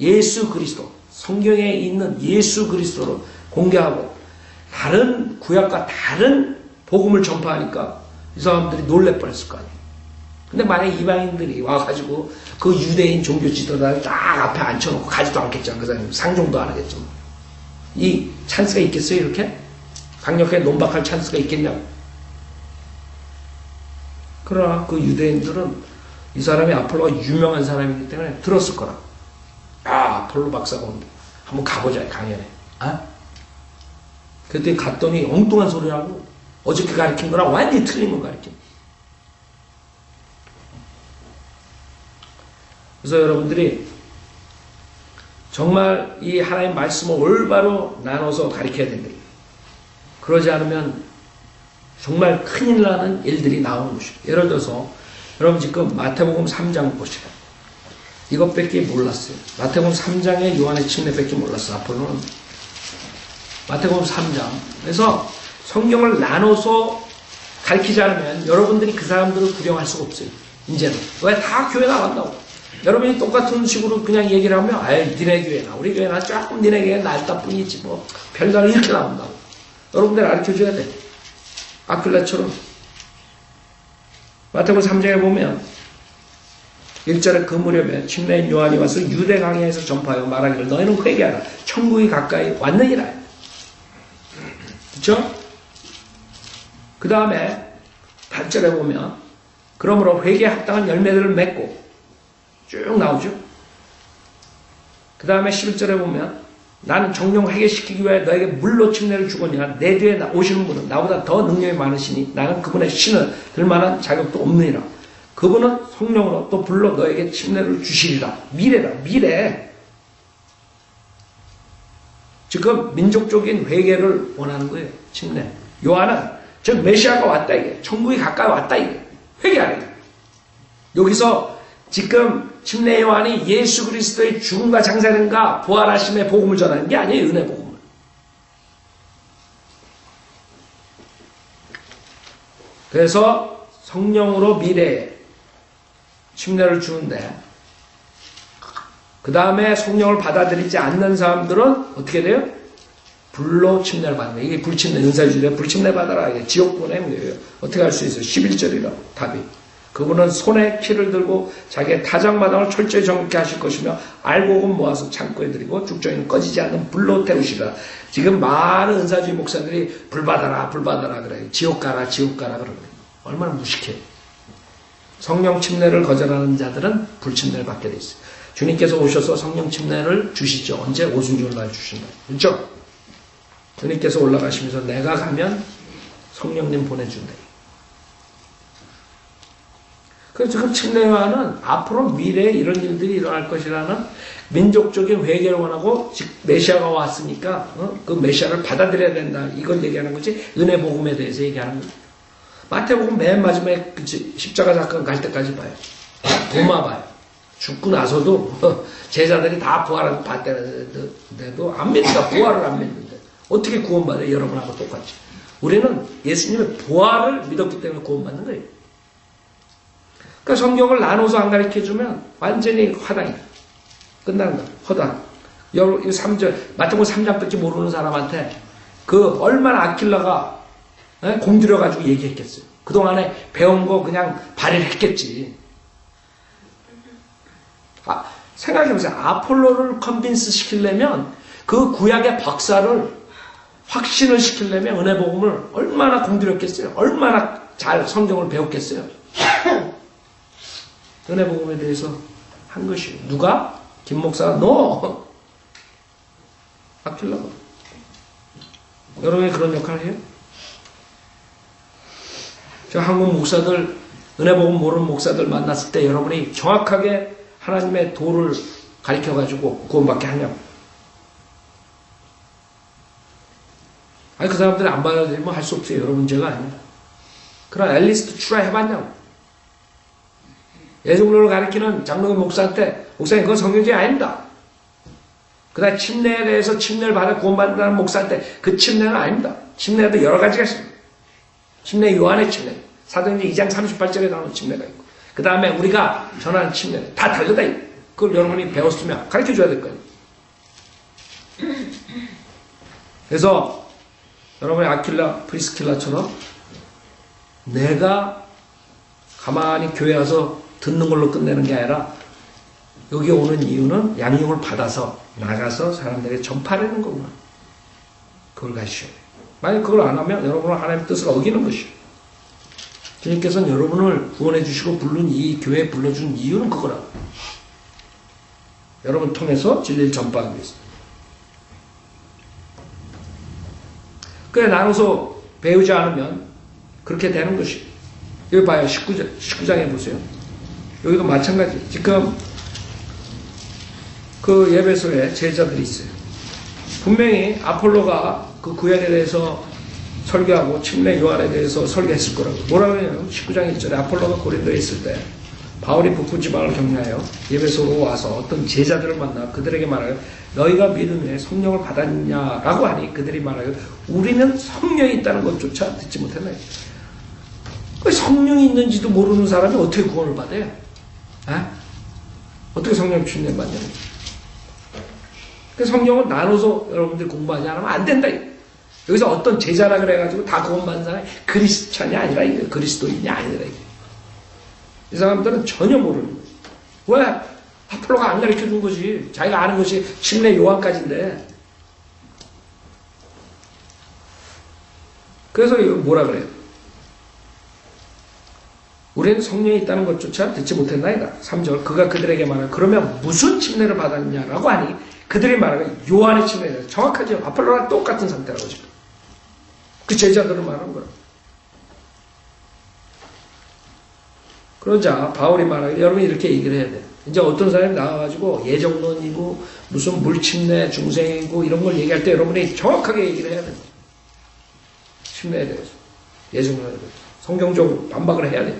예수 그리스도, 성경에 있는 예수 그리스도를 공개하고 다른 구약과 다른 복음을 전파하니까 이 사람들이 놀래 뻔했을 거 아니에요. 근데 만약 이방인들이 와가지고 그 유대인 종교 지도자를 딱 앞에 앉혀놓고 가지도 않겠죠. 그 사람이 상종도 안 하겠죠. 이 찬스가 있겠어요? 이렇게? 강력하게 논박할 찬스가 있겠냐고. 그러나 그 유대인들은 이 사람이 아폴로가 유명한 사람이기 때문에 들었을 거라. 아, 아폴로 박사가 온다. 한번 가보자, 강연에. 아? 그랬더니 갔더니 엉뚱한 소리라고 어저께 가르친 거랑 완전히 틀린 거 가르쳐. 그래서 여러분들이 정말 이 하나님의 말씀을 올바로 나눠서 가르쳐야 된다. 그러지 않으면 정말 큰일 나는 일들이 나오는 것이에요. 예를 들어서 여러분 지금 마태복음 3장 보시라. 이것밖에 몰랐어요. 마태복음 3장에 요한의 침례밖에 몰랐어요. 앞으로는 마태복음 3장. 그래서 성경을 나눠서 가르치지 않으면 여러분들이 그 사람들을 구경할 수가 없어요. 이제는. 왜 다 교회 나간다고. 여러분이 똑같은 식으로 그냥 얘기를 하면 아이 니네 교회나 우리 교회나 조금 니네 교회 낫다 뿐이지 뭐 별다른 이렇게 나온다고. 여러분들 가르쳐줘야 돼. 아킬라처럼. 마태복음 3장에 보면 1절에 그 무렵에 침례인 요한이 와서 유대 강야에서 전파하여 말하기를 너희는 회개하라. 천국이 가까이 왔느니라. 그렇죠? 그 다음에 8절에 보면 그러므로 회개에 합당한 열매들을 맺고 쭉 나오죠. 그 다음에 11절에 보면 나는 정령 회개시키기 위해 너에게 물로 침례를 주거니와 내 뒤에 오시는 분은 나보다 더 능력이 많으시니 나는 그분의 신을 들 만한 자격도 없느니라. 그분은 성령으로 또 불러 너에게 침례를 주시리라. 미래라. 미래. 지금 민족적인 회개를 원하는 거예요. 침례. 요한은 저 메시아가 왔다 이게. 천국이 가까이 왔다 이게. 회개하라 이게. 여기서 지금 침례 요한이 예수 그리스도의 죽음과 장사됨과 부활하심의 복음을 전하는 게 아니에요. 은혜 복음을. 그래서 성령으로 미래에 침례를 주는데 그 다음에 성령을 받아들이지 않는 사람들은 어떻게 돼요? 불로 침례를 받는 거예요. 이게 불침례, 은사주의에 불침례 받아라. 이게 지옥 보내는 거예요. 어떻게 할 수 있어요? 11절이라 답이. 그분은 손에 키를 들고 자기의 타작마당을 철저히 정확히 하실 것이며 알곡은 모아서 창고에 들이고 죽정이는 꺼지지 않는 불로 태우시라. 지금 많은 은사주의 목사들이 불 받아라 불 받아라 그래요. 지옥 가라 지옥 가라 그러는 거예요. 얼마나 무식해요. 성령 침례를 거절하는 자들은 불침례를 받게 돼 있어요. 주님께서 오셔서 성령 침례를 주시죠. 언제? 오순절 날 주신다. 그렇죠? 주님께서 올라가시면서 내가 가면 성령님 보내준다. 그래서 지금 침례요한은 앞으로 미래에 이런 일들이 일어날 것이라는 민족적인 회개를 원하고 즉 메시아가 왔으니까 그 메시아를 받아들여야 된다. 이걸 얘기하는 거지 은혜 복음에 대해서 얘기하는 거지. 마태복음 맨 마지막에 십자가 사건 갈 때까지 봐요. 도마 봐요. 죽고 나서도 제자들이 다 부활을 받대는데도 안 믿는다. 부활을 안 믿는데 어떻게 구원받아요? 여러분하고 똑같이. 우리는 예수님의 부활을 믿었기 때문에 구원받는 거예요. 그러니까 성경을 나눠서 안 가르쳐주면 완전히 화당이다. 끝나는 거야. 허당. 여러분, 3절, 마태복음 3장밖에 모르는 사람한테 그 얼마나 아킬라가 공들여가지고 얘기했겠어요. 그동안에 배운 거 그냥 발휘를 했겠지. 생각해보세요. 아폴로를 컨빈스 시키려면 그 구약의 박사를 확신을 시키려면 은혜 복음을 얼마나 공들였겠어요. 얼마나 잘 성경을 배웠겠어요. 은혜 복음에 대해서 한 것이에요. 누가? 김 목사가? 너! 아킬라가. 여러분이 그런 역할을 해요? 저 한국 목사들, 은혜 복음 모르는 목사들 만났을 때 여러분이 정확하게 하나님의 도를 가르쳐가지고 구원받게 하냐고. 아니, 그 사람들이 안 받아들이면 할 수 없어요. 여러분 문제가 아니야. 그럼 앨리스트 추라 해봤냐고. 예수님을 가르치는 장로교 목사한테 목사님 그건 성경적이 아닙니다. 그 다음에 침례에 대해서 침례를 받아 구원받는다는 목사한테 그 침례는 아닙니다. 침례도 여러 가지가 있습니다. 침례 요한의 침례 사도행전 2장 38절에 나오는 침례가 있고 그 다음에 우리가 전하는 침례 다 달려다 있고 그걸 여러분이 배웠으면 가르쳐줘야 될 거예요. 그래서 여러분이 아킬라 프리스킬라처럼 내가 가만히 교회 와서 듣는 걸로 끝내는 게 아니라 여기 오는 이유는 양육을 받아서 나가서 사람들에게 전파하는 거구나. 그걸 가르쳐야 돼요. 만약 그걸 안 하면 여러분은 하나님의 뜻을 어기는 것이에요. 주님께서는 여러분을 구원해 주시고 부른 이 교회에 불러준 이유는 그거라. 여러분 통해서 진리를 전파하기 위해서. 그래 나눠서 배우지 않으면 그렇게 되는 것이. 여기 봐요. 19장에 보세요. 여기도 마찬가지. 지금 그 예배소에 제자들이 있어요. 분명히 아폴로가 그 구약에 대해서 설교하고 침례 요한에 대해서 설교했을 거라고. 뭐라고 해요? 19장 1절에 아폴로가 고린도에 있을 때 바울이 북부 지방을 격려하여 예배소로 와서 어떤 제자들을 만나 그들에게 말하여 너희가 믿음에 성령을 받았냐라고 하니 그들이 말하여 우리는 성령이 있다는 것조차 듣지 못했나요? 성령이 있는지도 모르는 사람이 어떻게 구원을 받아요? 에? 어떻게 성령 침례 받냐고. 성령을 나눠서 여러분들이 공부하지 않으면 안 된다. 여기서 어떤 제자라 그래가지고 다 구원받는 사람이 크리스찬이 아니라 이게 그리스도인이 아니라 이게. 이 사람들은 전혀 모르는 거예요. 왜? 아폴로가 안 가르쳐 준 거지. 자기가 아는 것이 침례 요한까지인데. 그래서 이거 뭐라 그래요? 우리는 성령이 있다는 것조차 듣지 못했나이다. 3절 그가 그들에게 말하여 그러면 무슨 침례를 받았냐라고 하니 그들이 말하여 요한의 침례를. 정확하죠. 아폴로랑 똑같은 상태라고 지금. 그 제자들을 말하는 거예요. 그러자 바울이 말하기를 여러분이 이렇게 얘기를 해야 돼요. 이제 어떤 사람이 나와가지고 예정론이고 무슨 물침례 중생이고 이런 걸 얘기할 때 여러분이 정확하게 얘기를 해야 돼요. 침례에 대해서. 예정론에 대해서. 성경적으로 반박을 해야 돼요.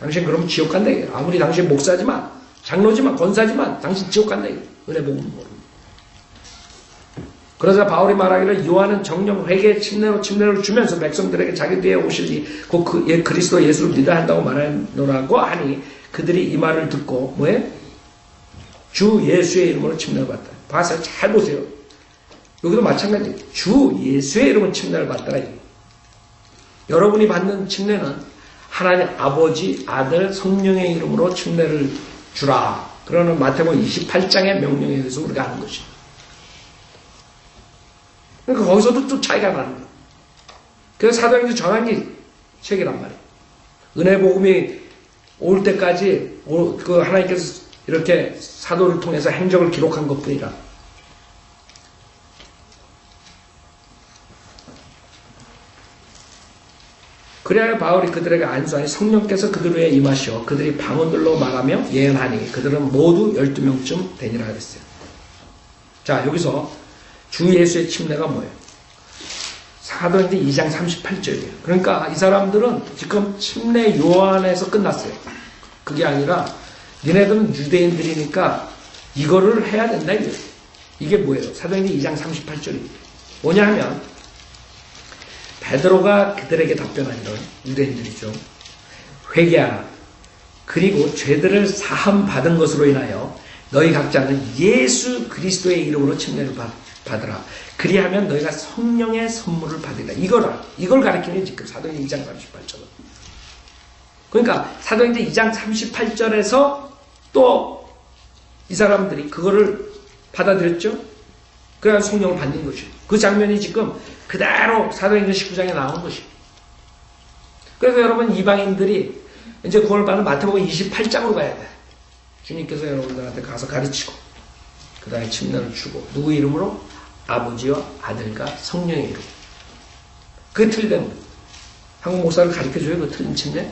당신 그러면 지옥 간다. 아무리 당신 목사지만 장로지만 권사지만 당신 지옥 간다. 은혜 복음 모릅니다. 그러자 바울이 말하기를 요한은 정령 회개 침례를 주면서 백성들에게 자기 뒤에 오실 곧 그리스도 예수를 믿어야 한다고 말하노라고 하니 그들이 이 말을 듣고 뭐해? 주 예수의 이름으로 침례를 받다. 봐서 잘 보세요. 여기도 마찬가지. 주 예수의 이름으로 침례를 받더라. 여러분이 받는 침례는 하나님 아버지, 아들, 성령의 이름으로 침례를 주라. 그러는 마태복음 28장의 명령에 대해서 우리가 하는 것입니다. 그러니까 거기서도 또 차이가 나는 거예요. 그래서 사도행전 전환기 책이란 말이에요. 은혜 복음이 올 때까지 그 하나님께서 이렇게 사도를 통해서 행적을 기록한 것뿐이라. 그래야 바울이 그들에게 안수하니 성령께서 그들 위에 임하시어 그들이 방언들로 말하며 예언하니 그들은 모두 12명쯤 되니라 그랬어요. 자, 여기서 주 예수의 침례가 뭐예요? 사도행전 2장 38절이에요. 그러니까 이 사람들은 지금 침례 요한에서 끝났어요. 그게 아니라 니네들은 유대인들이니까 이거를 해야 된다 이거예요. 이게 뭐예요? 사도행전 2장 38절이에요. 뭐냐 하면 베드로가 그들에게 답변하기를 유대인들이죠. 회개하라. 그리고 죄들을 사함 받은 것으로 인하여 너희 각자는 예수 그리스도의 이름으로 침례를 받으라. 그리하면 너희가 성령의 선물을 받으라. 이걸 가르치는 지금 사도행전 2장 38절은. 그러니까 사도행전 2장 38절에서 또 이 사람들이 그거를 받아들였죠. 그래야 성령을 받는 것이에요. 그 장면이 지금 그대로 사도행전 19장에 나온 것이에요. 그래서 여러분 이방인들이 이제 구원을 받는 마태복음 28장으로 가야 돼. 주님께서 여러분들한테 가서 가르치고 그 다음에 침례를 주고 누구 이름으로? 아버지와 아들과 성령의 이름. 그게 틀린 거예요. 한국 목사를 가르쳐줘요. 그 틀린 침례.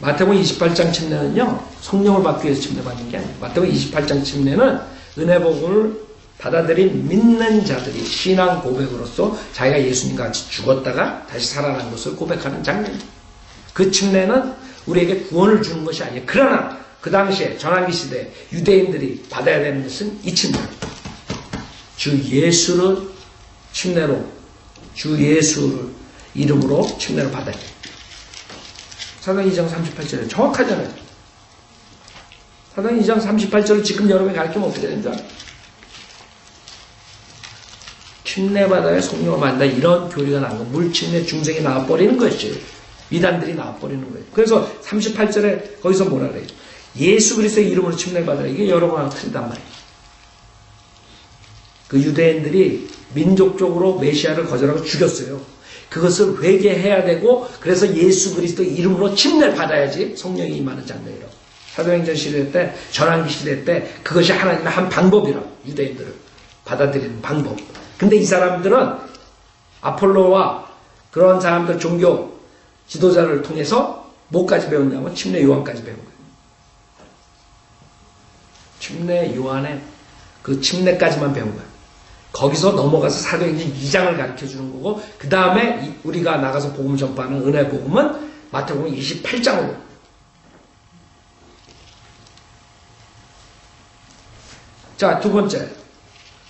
마태복음 28장 침례는요. 성령을 받기 위해서 침례받는 게 아니에요. 마태복음 28장 침례는 은혜복음을 받아들인 믿는 자들이 신앙 고백으로서 자기가 예수님과 같이 죽었다가 다시 살아난 것을 고백하는 장면입니다. 그 침례는 우리에게 구원을 주는 것이 아니에요. 그러나 그 당시에 전환기 시대에 유대인들이 받아야 되는 것은 이 침례입니다. 주 예수를 침례로 주 예수를 이름으로 침례를 받아야 돼요. 사도행전 2장 38절에 정확하잖아요. 사도행전 2장 38절을 지금 여러분이 가르치면 어떻게 되는 줄 알아요? 침례받아야 성령을 받는다. 이런 교리가 나온 거. 물침례 중생이 나와버리는 것이에요. 이단들이 나와버리는 거예요. 그래서 38절에 거기서 뭐라 그래요? 예수 그리스도의 이름으로 침례받으라. 이게 여러분하고 틀리단 말이에요. 그 유대인들이 민족적으로 메시아를 거절하고 죽였어요. 그것을 회개해야 되고 그래서 예수 그리스도의 이름으로 침례를 받아야지 성령이 임하는 장면이라고. 사도행전 시대 때, 전환기 시대 때 그것이 하나님의 한 방법이라고. 유대인들을 받아들이는 방법. 근데 이 사람들은 아폴로와 그런 사람들 종교 지도자를 통해서 뭐까지 배웠냐면 침례 요한까지 배운 거예요. 침례 요한의 그 침례까지만 배운 거예요. 거기서 넘어가서 사도행전 2장을 가르쳐 주는 거고, 그 다음에 우리가 나가서 복음 전파하는 은혜 복음은 마태복음 28장으로. 자, 두 번째.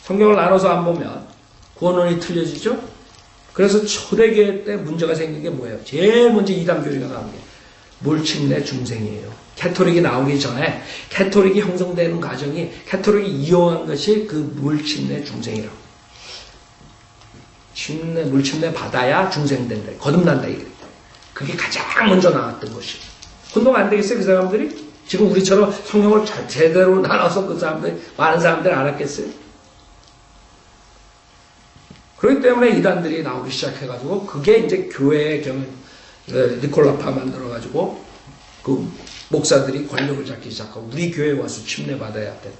성경을 나눠서 안 보면 구원론이 틀려지죠? 그래서 초대교회 때 문제가 생긴 게 뭐예요? 제일 먼저 이단교리가 나온 게 물침례 중생이에요. 캐토릭이 나오기 전에 캐토릭이 형성되는 과정이 캐토릭이 이용한 것이 그 물침례 중생이라고. 물침례 받아야 중생된다. 거듭난다. 이게. 그게 가장 먼저 나왔던 것이. 혼동 안 되겠어요? 그 사람들이? 지금 우리처럼 성경을 제대로 나눠서 그 사람들이, 많은 사람들이 알았겠어요? 그렇기 때문에 이단들이 나오기 시작해가지고, 그게 이제 교회의 경우, 니콜라파 만들어가지고, 그 목사들이 권력을 잡기 시작하고, 우리 교회에 와서 침례 받아야 된다.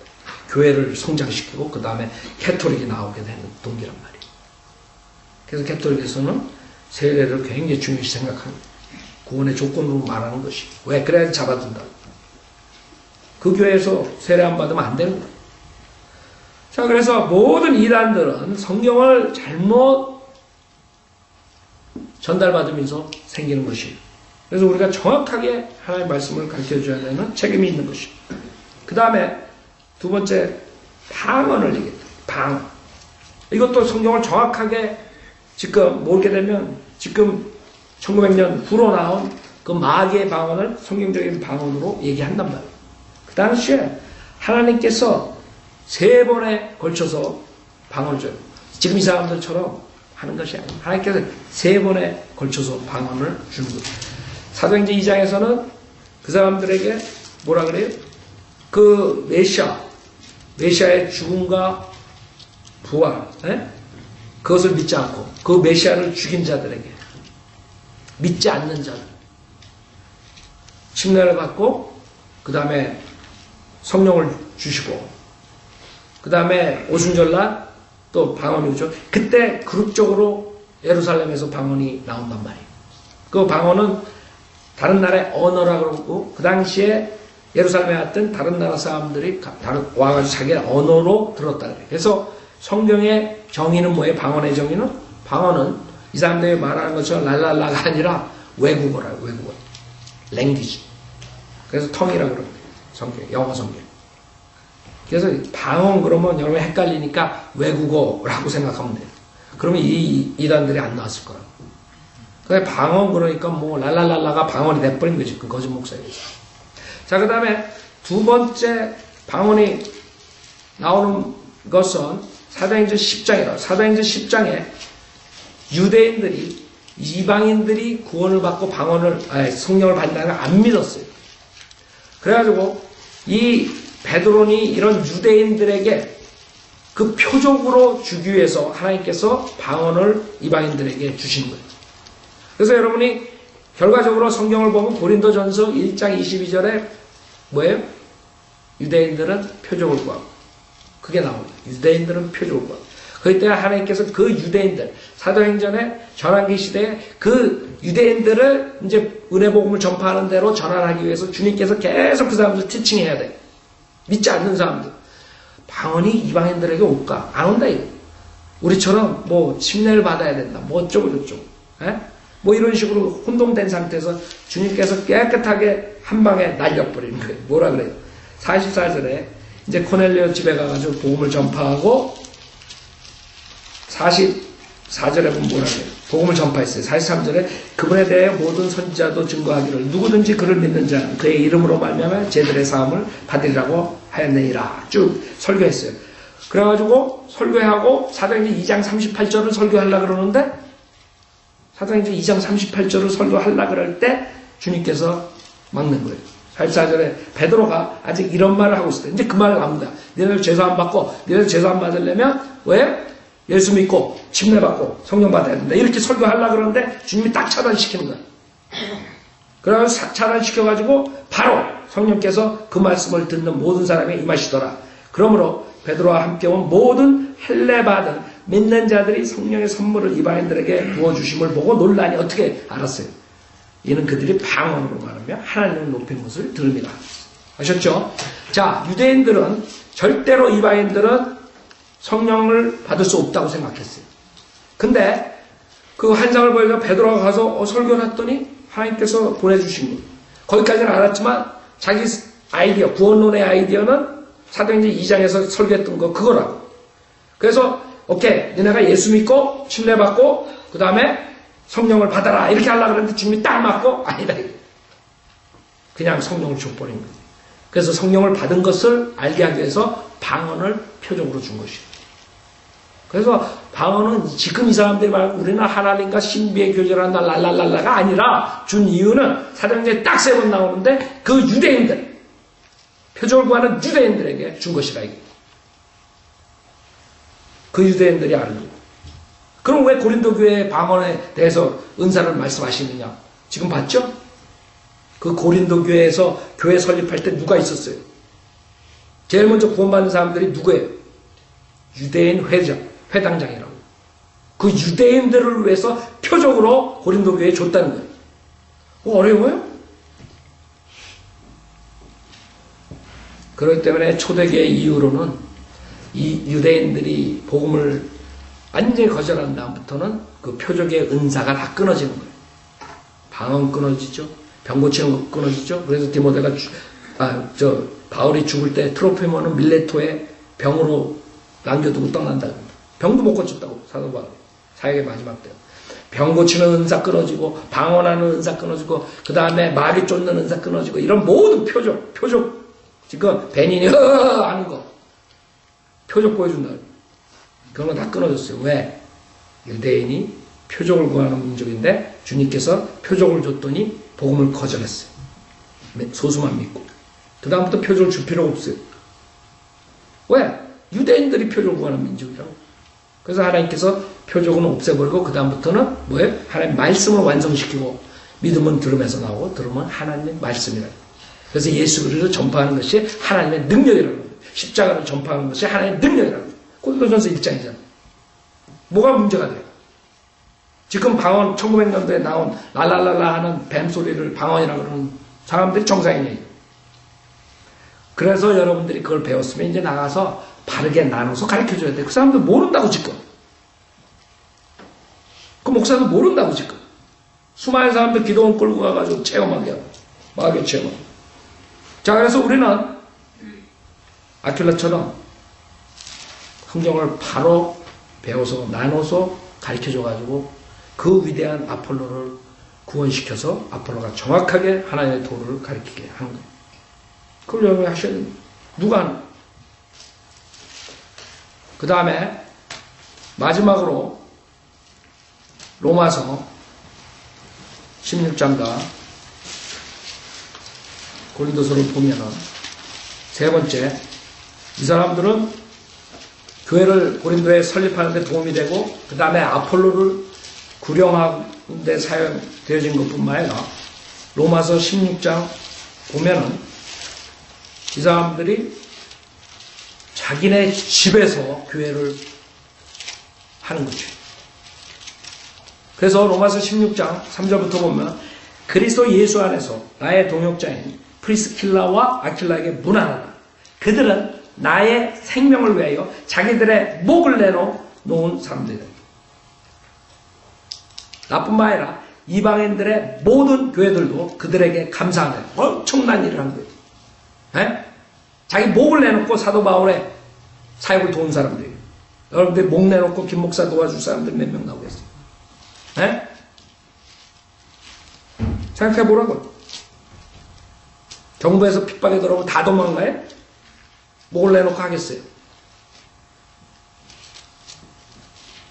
교회를 성장시키고, 그 다음에 캐토릭이 나오게 되는 동기란 말이에요. 그래서 캐토릭에서는 세례를 굉장히 중요시 생각하는, 구원의 조건으로 말하는 것이. 왜? 그래야 잡아둔다. 그 교회에서 세례 안 받으면 안 되는 거예요. 자, 그래서 모든 이단들은 성경을 잘못 전달받으면서 생기는 것이에요. 그래서 우리가 정확하게 하나님의 말씀을 가르쳐줘야 되는 책임이 있는 것이에요. 그 다음에 두 번째, 방언을 얘기했다. 방언. 이것도 성경을 정확하게 지금 모르게 되면 지금 1900년 후로 나온 그 마귀의 방언을 성경적인 방언으로 얘기한단 말이에요. 그 당시에 하나님께서 3번에 걸쳐서 방언을 줘요. 지금 이 사람들처럼 하는 것이 아니에요. 하나님께서 3번에 걸쳐서 방언을 주는 거예요. 사도행전 2장에서는 그 사람들에게 뭐라 그래요? 그 메시아의 죽음과 부활, 그것을 믿지 않고 그 메시아를 죽인 자들에게, 믿지 않는 자들, 침례를 받고 그 다음에 성령을 주시고 그 다음에 오순절날 또 방언이 오죠. 그때 그룹적으로 예루살렘에서 방언이 나온단 말이에요. 그 방언은 다른 나라의 언어라고 그러고, 그 당시에 예루살렘에 왔던 다른 나라 사람들이 와가지고 자기의 언어로 들었다 그래요. 그래서 성경의 정의는 뭐예요? 방언의 정의는? 방언은 이 사람들이 말하는 것처럼 랄랄라가 아니라 외국어라요. 외국어. 랭귀지. 그래서 텅이라고 그럽니다. 성경, 영어 성경. 그래서 방언 그러면 여러분 헷갈리니까 외국어라고 생각하면 돼요. 그러면 이 이단들이 안 나왔을 거예요. 그래 방언 그러니까 뭐 랄랄랄라가 방언이 돼버린 거지. 그 거짓 목사에서. 자, 그 다음에 두 번째 방언이 나오는 것은 사도행전 10장이라고. 사도행전 10장에 유대인들이, 이방인들이 구원을 받고 성령을 받는다는 걸 안 믿었어요. 그래가지고 이 베드로니 이런 유대인들에게 그 표적으로 주기 위해서 하나님께서 방언을 이방인들에게 주신 거예요. 그래서 여러분이 결과적으로 성경을 보면 고린도전서 1장 22절에 뭐예요? 유대인들은 표적을 구하고, 그게 나옵니다. 유대인들은 표적을 구하고. 그때 하나님께서 그 유대인들, 사도행전의 전환기 시대에 그 유대인들을 이제 은혜복음을 전파하는 대로 전환하기 위해서 주님께서 계속 그 사람들 티칭해야 돼요. 믿지 않는 사람들. 방언이 이방인들에게 올까? 안 온다, 이거. 우리처럼 뭐 침례를 받아야 된다. 뭐 어쩌고저쩌고. 뭐 이런 식으로 혼동된 상태에서 주님께서 깨끗하게 한 방에 날려버리는 거예요. 뭐라 그래요? 44절에 이제 코넬리오 집에 가가지고 복음을 전파하고, 44절에 보면 뭐라 그래요? 복음을 전파했어요. 43절에 그분에 대해 모든 선지자도 증거하기를 누구든지 그를 믿는 자는 그의 이름으로 말미암아 제들의 사함을 받으리라고 하였느니라. 쭉 설교했어요. 그래가지고 설교하고 사도행전 2장 38절을 설교하려고 그러는데, 사도행전 2장 38절을 설교하려고 그럴 때 주님께서 막는 거예요. 44절에 베드로가 아직 이런 말을 하고 있을 때 이제 그 말을 합니다. 너희들 죄수 안 받고, 너희들 죄수 안 받으려면 왜? 예수 믿고 침례 받고 성령 받아야 된다. 이렇게 설교하려고 그러는데 주님이 딱 차단시키는 거예요. 그래서 차단시켜가지고 바로 성령께서 그 말씀을 듣는 모든 사람이 임하시더라. 그러므로 베드로와 함께 온 모든 헬레 받은 믿는 자들이 성령의 선물을 이방인들에게 부어주심을 보고 놀라니 어떻게 알았어요? 이는 그들이 방언으로 말하며 하나님을 높인 것을 들음이라. 아셨죠? 자, 유대인들은 절대로 이방인들은 성령을 받을 수 없다고 생각했어요. 근데 그 환상을 보여서 베드로가 가서 설교를 했더니 하나님께서 보내주신 거예요. 거기까지는 알았지만 자기 아이디어, 구원론의 아이디어는 사도행전 2장에서 설교했던 거 그거라고. 그래서 오케이, 너네가 예수 믿고 침례받고 그 다음에 성령을 받아라 이렇게 하려고 그랬는데 주님이 딱 맞고 아니다. 그냥 성령을 줘버린 거예요. 그래서 성령을 받은 것을 알게 하기 위해서 방언을 표적으로 준 것이에요. 그래서 방언은 지금 이 사람들이 말하고 우리는 하나님과 신비의 교제를 한다 랄랄랄라가 아니라 준 이유는 사도행전에 딱 3번 나오는데 그 유대인들, 표적을 구하는 유대인들에게 준 것이라 이게. 그 유대인들이 아는 거예요. 그럼 왜 고린도 교회의 방언에 대해서 은사를 말씀하시느냐? 지금 봤죠? 그 고린도 교회에서 교회 설립할 때 누가 있었어요? 제일 먼저 구원받는 사람들이 누구예요? 유대인 회당장이라고. 그 유대인들을 위해서 표적으로 고린도 교회에 줬다는 거예요. 어려워요? 그렇기 때문에 초대교회 이후로는 이 유대인들이 복음을 완전히 거절한 다음부터는 그 표적의 은사가 다 끊어지는 거예요. 방언 끊어지죠. 병 고치는 거 끊어지죠. 그래서 디모데가 바울이 죽을 때 트로피모는 밀레토에 병으로 남겨두고 떠난다. 병도 못 고쳤다고 사도 바울. 사역의 마지막 때. 병 고치는 은사 끊어지고 방언하는 은사 끊어지고 그 다음에 마귀 쫓는 은사 끊어지고 이런 모든 표적 지금 베니니 하는 거 표적 보여준다. 그런 거 다 끊어졌어요. 왜? 유대인이 표적을 구하는 민족인데 주님께서 표적을 줬더니 복음을 거절했어요. 소수만 믿고. 그 다음부터 표적을 줄 필요가 없어요. 왜? 유대인들이 표적을 구하는 민족이라고. 그래서 하나님께서 표적은 없애버리고 그 다음부터는 뭐예요? 하나님 말씀을 완성시키고 믿음은 들음에서 나오고 들음은 하나님의 말씀이라고. 그래서 예수 그리스도를 전파하는 것이 하나님의 능력이라고. 십자가를 전파하는 것이 하나님의 능력이라고. 고린도전서 1장이잖아. 뭐가 문제가 돼요? 지금 방언 1900년도에 나온 랄랄랄라 하는 뱀소리를 방언이라고 그러는 사람들이 정상이에요. 그래서 여러분들이 그걸 배웠으면 이제 나가서 바르게 나눠서 가르쳐줘야 돼. 그 사람들 모른다고 지금. 그 목사도 모른다고 지금. 수많은 사람들 기도원 끌고 가가지고 체험하게 하고. 마귀 체험하고. 자, 그래서 우리는 아킬라처럼 성경을 바로 배워서 나눠서 가르쳐줘가지고 그 위대한 아폴로를 구원시켜서 아폴로가 정확하게 하나님의 도를 가르치게 하는 거예요. 그걸 여러분이 하셔야 됩니다. 누가 하는? 그 다음에 마지막으로 로마서 16장과 고린도서를 보면은 세 번째, 이 사람들은 교회를 고린도에 설립하는 데 도움이 되고 그 다음에 아폴로를 구령하는 데 사용되어진 것뿐만 아니라 로마서 16장 보면은 이 사람들이 자기네 집에서 교회를 하는 거죠. 그래서 로마서 16장 3절부터 보면 그리스도 예수 안에서 나의 동역자인 프리스킬라와 아킬라에게 문안하라. 그들은 나의 생명을 위하여 자기들의 목을 내놓은 사람들이다. 나뿐만 아니라 이방인들의 모든 교회들도 그들에게 감사하는 엄청난 일을 한 거예요. 에? 자기 목을 내놓고 사도 바울의 사역을 도운 사람들이에요. 여러분들 목 내놓고 김 목사 도와줄 사람들 몇 명 나오겠어요? 에? 생각해보라고. 정부에서 핍박에 들어오고 다 도망가요? 목을 내놓고 하겠어요?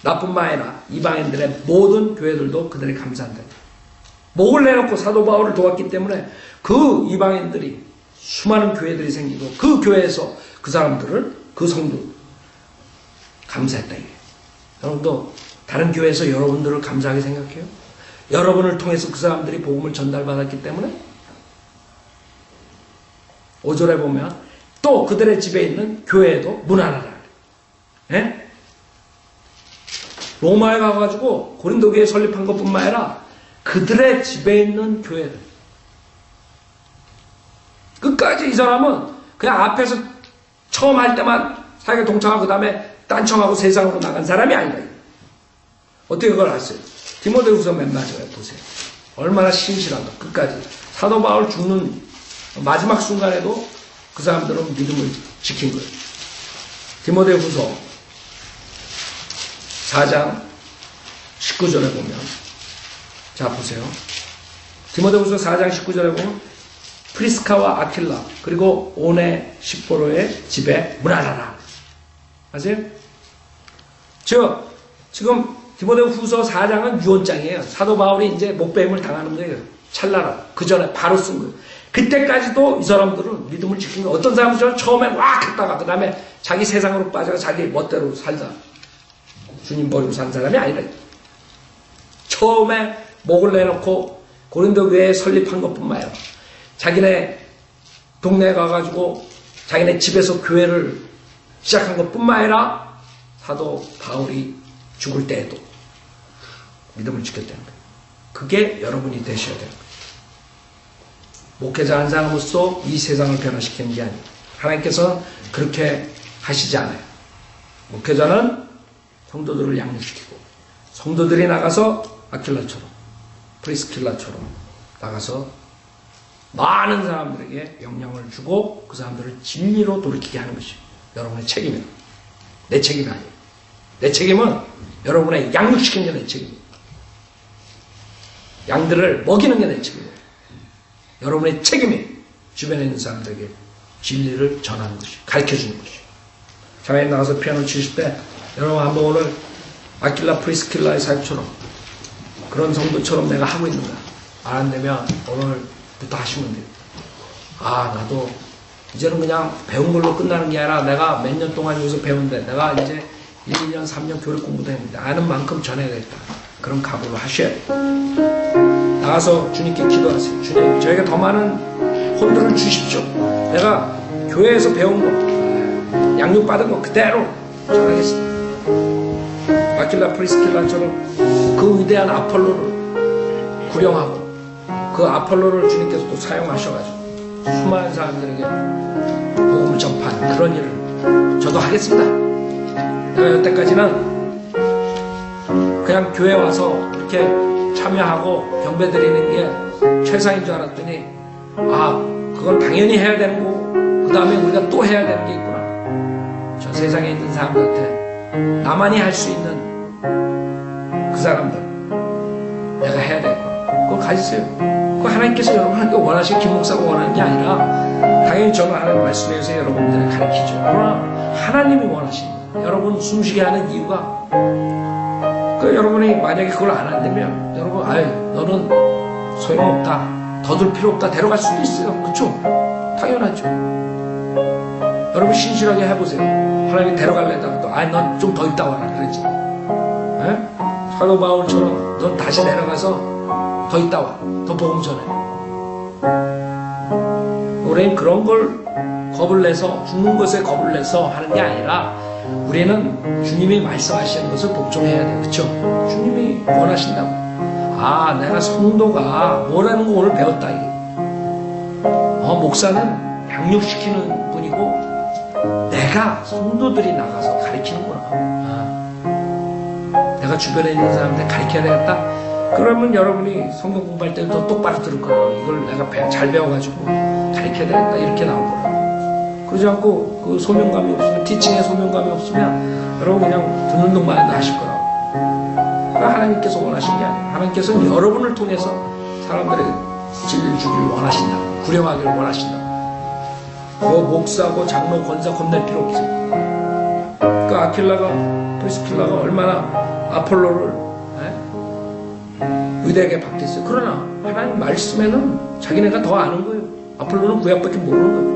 나뿐만 아니라 이방인들의 모든 교회들도 그들이 감사한다. 목을 내놓고 사도 바울을 도왔기 때문에 그 이방인들이 수많은 교회들이 생기고 그 교회에서 그 사람들을 그 성도 감사했다 이게. 여러분도 다른 교회에서 여러분들을 감사하게 생각해요? 여러분을 통해서 그 사람들이 복음을 전달받았기 때문에 5절에 보면 또 그들의 집에 있는 교회에도 문안하라. 예? 로마에 가가지고 고린도 교회 설립한 것뿐만 아니라 그들의 집에 있는 교회를 끝까지 이 사람은 그냥 앞에서 처음 할 때만 사역에 동참하고 그 다음에 딴청하고 세상으로 나간 사람이 아니다. 어떻게 그걸 아세요? 디모데후서 맨 마지막에 보세요. 얼마나 신실한가. 끝까지. 사도 바울 죽는 마지막 순간에도 그 사람들은 믿음을 지킨 거예요. 디모데후서 4장 19절에 보면, 자 보세요. 디모데후서 4장 19절에 보면 프리스카와 아킬라 그리고 오네시포로의 집에 문안하라. 아세요? 즉 지금 디모데후서 4장은 유언장이에요. 사도 바울이 이제 목배임을 당하는 거예요. 찰나라. 그 전에 바로 쓴 거예요. 그때까지도 이 사람들은 믿음을 지킨 거예요. 어떤 사람들은 처음에 막 했다가 그 다음에 자기 세상으로 빠져서 자기 멋대로 살다. 주님 버리고 산 사람이 아니라 처음에 목을 내놓고 고린도 교회 설립한 것뿐만 아니라 자기네 동네에 가가지고 자기네 집에서 교회를 시작한 것뿐만 아니라 사도 바울이 죽을 때에도 믿음을 지켰다는 거예요. 그게 여러분이 되셔야 되는 거예요. 목회자 한 사람으로서 이 세상을 변화시키는 게 아니에요. 하나님께서 그렇게 하시지 않아요. 목회자는 성도들을 양육시키고 성도들이 나가서 아킬라처럼 프리스킬라처럼 나가서 많은 사람들에게 영향을 주고 그 사람들을 진리로 돌이키게 하는 것이 여러분의 책임이에요. 내 책임이 아니에요. 내 책임은 여러분의 양육시키는 게 내 책임이에요. 양들을 먹이는 게 내 책임이에요. 여러분의 책임이 주변에 있는 사람들에게 진리를 전하는 것이, 가르쳐주는 것이. 자매님 나가서 피아노 치실 때 여러분 한번 오늘 아킬라 프리스킬라의 사역처럼 그런 성도처럼 내가 하고 있는가 안 되면 오늘부터 하시면 돼요. 아 나도 이제는 그냥 배운 걸로 끝나는 게 아니라 내가 몇 년 동안 여기서 배운데 내가 이제 1, 2년, 3년 교육 공부도 했는데 아는 만큼 전해야겠다. 그런 각오를 하셔야 돼요. 나가서 주님께 기도하세요. 주님 저에게 더 많은 혼들을 주십시오. 내가 교회에서 배운 거 양육받은 거 그대로 전하겠습니다. 아킬라 프리스킬라처럼 그 위대한 아폴로를 구령하고 그 아폴로를 주님께서 또 사용하셔가지고 수많은 사람들에게 복음을 전파하는 그런 일을 저도 하겠습니다. 내가 여태까지는 그냥 교회 와서 이렇게 참여하고 경배 드리는 게 최상인 줄 알았더니 아 그건 당연히 해야 되는 거고 그 다음에 우리가 또 해야 되는 게 있구나. 저 세상에 있는 사람들한테 나만이 할 수 있는 그 사람들 내가 해야 되겠구나. 그걸 가지세요. 그거 하나님께서 여러분한테 원하시는 김 목사가 원하는 게 아니라 당연히 저는 하나님 말씀에서 여러분들을 가르치죠. 그러나 하나님이 원하시는 여러분 숨쉬게 하는 이유가 여러분이 만약에 그걸 안 한다면 여러분 아유 너는 소용없다 더 둘 필요 없다 데려갈 수도 있어요. 그쵸? 당연하죠. 여러분 신실하게 해보세요. 하나님이 데려갈래다가 또 아니 넌 좀 더 있다 와라 그러지. 사도 바울처럼 넌 다시 내려가서 더 있다 와. 더 복음 전해. 우리는 그런 걸 겁을 내서 죽는 것에 겁을 내서 하는 게 아니라 우리는 주님이 말씀하시는 것을 복종해야 돼요. 그렇죠? 주님이 원하신다고. 아 내가 성도가 뭐라는 거 오늘 배웠다. 목사는 양육시키는 분이고 내가 성도들이 나가서 가르치는구나. 내가 주변에 있는 사람들 가르쳐야 되겠다. 그러면 여러분이 성경 공부할 때는 더 똑바로 들을 거라고. 이걸 내가 잘 배워가지고 가르쳐야 되겠다. 이렇게 나올 거라고. 그러지 않고 그 소명감이 없으면 티칭에 소명감이 없으면 여러분 그냥 듣는 동만 해도 하실 거라고. 그러니까 하나님께서 원하신 게 아니에요. 하나님께서는 여러분을 통해서 사람들에게 진리를 주기를 원하신다. 구령하기를 원하신다. 뭐 목사고 장로 권사 겁낼 필요 없어요. 그러니까 아킬라가 프리스킬라가 얼마나 아폴로를 위대하게 받겠어요. 그러나 하나님 말씀에는 자기네가 더 아는 거예요. 아폴로는 구약밖에 모르는 거예요.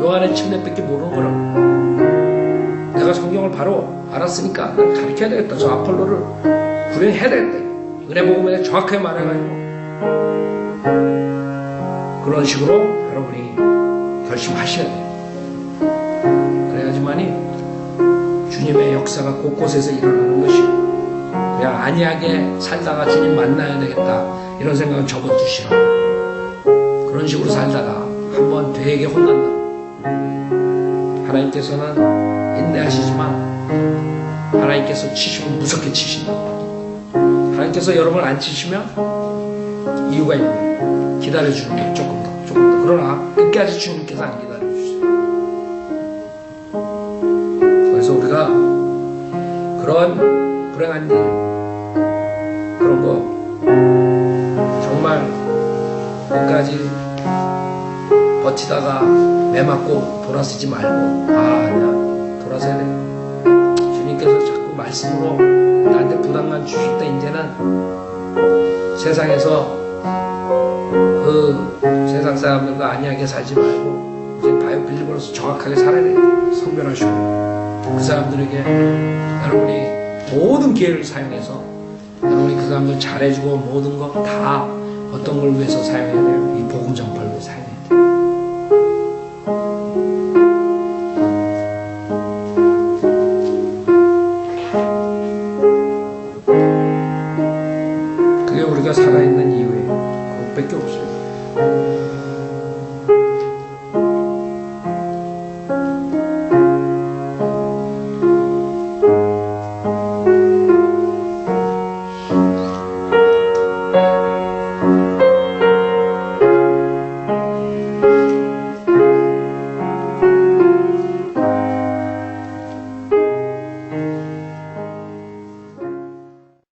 요한의 침례밖에 모르는 거라고. 내가 성경을 바로 알았으니까 난 가르쳐야 되겠다. 저 아폴로를 구령해야 되겠다. 은혜 복음에 정확하게 말해가지고 그런 식으로 여러분이 결심하셔야 돼요. 그래야지만이 주님의 역사가 곳곳에서 일어나는 것이고, 그냥 안이하게 살다가 주님 만나야 되겠다 이런 생각은 접어두시라. 그런 식으로 살다가 한번 되게 혼난다. 하나님께서는 인내하시지만 하나님께서 치시면 무섭게 치신다. 하나님께서 여러분을 안 치시면 이유가 있는, 기다려주는 게 조금 더. 그러나 끝까지 주님께서 안 기다려주세요. 그래서 우리가 그런 불행한 일, 그런 거 정말 끝까지 버티다가 매 맞고 돌아서지 말고, 아니야, 돌아서야 돼. 주님께서 자꾸 말씀으로 나한테 부담감 주실 때 이제는 세상에서 그 세상 사람들과 안이하게 살지 말고 이제 바이오 빌리버로서 정확하게 살아야 돼. 선별하시고 그 사람들에게 여러분이 모든 기회를 사용해서 여러분이 그 사람들 잘해주고 모든 거 다 어떤 걸 위해서 사용해야 돼요? 이 복음 전파를 위해서 사용해야 돼요. 그게 우리가 살아있는 이유예요. 그것밖에 없어요.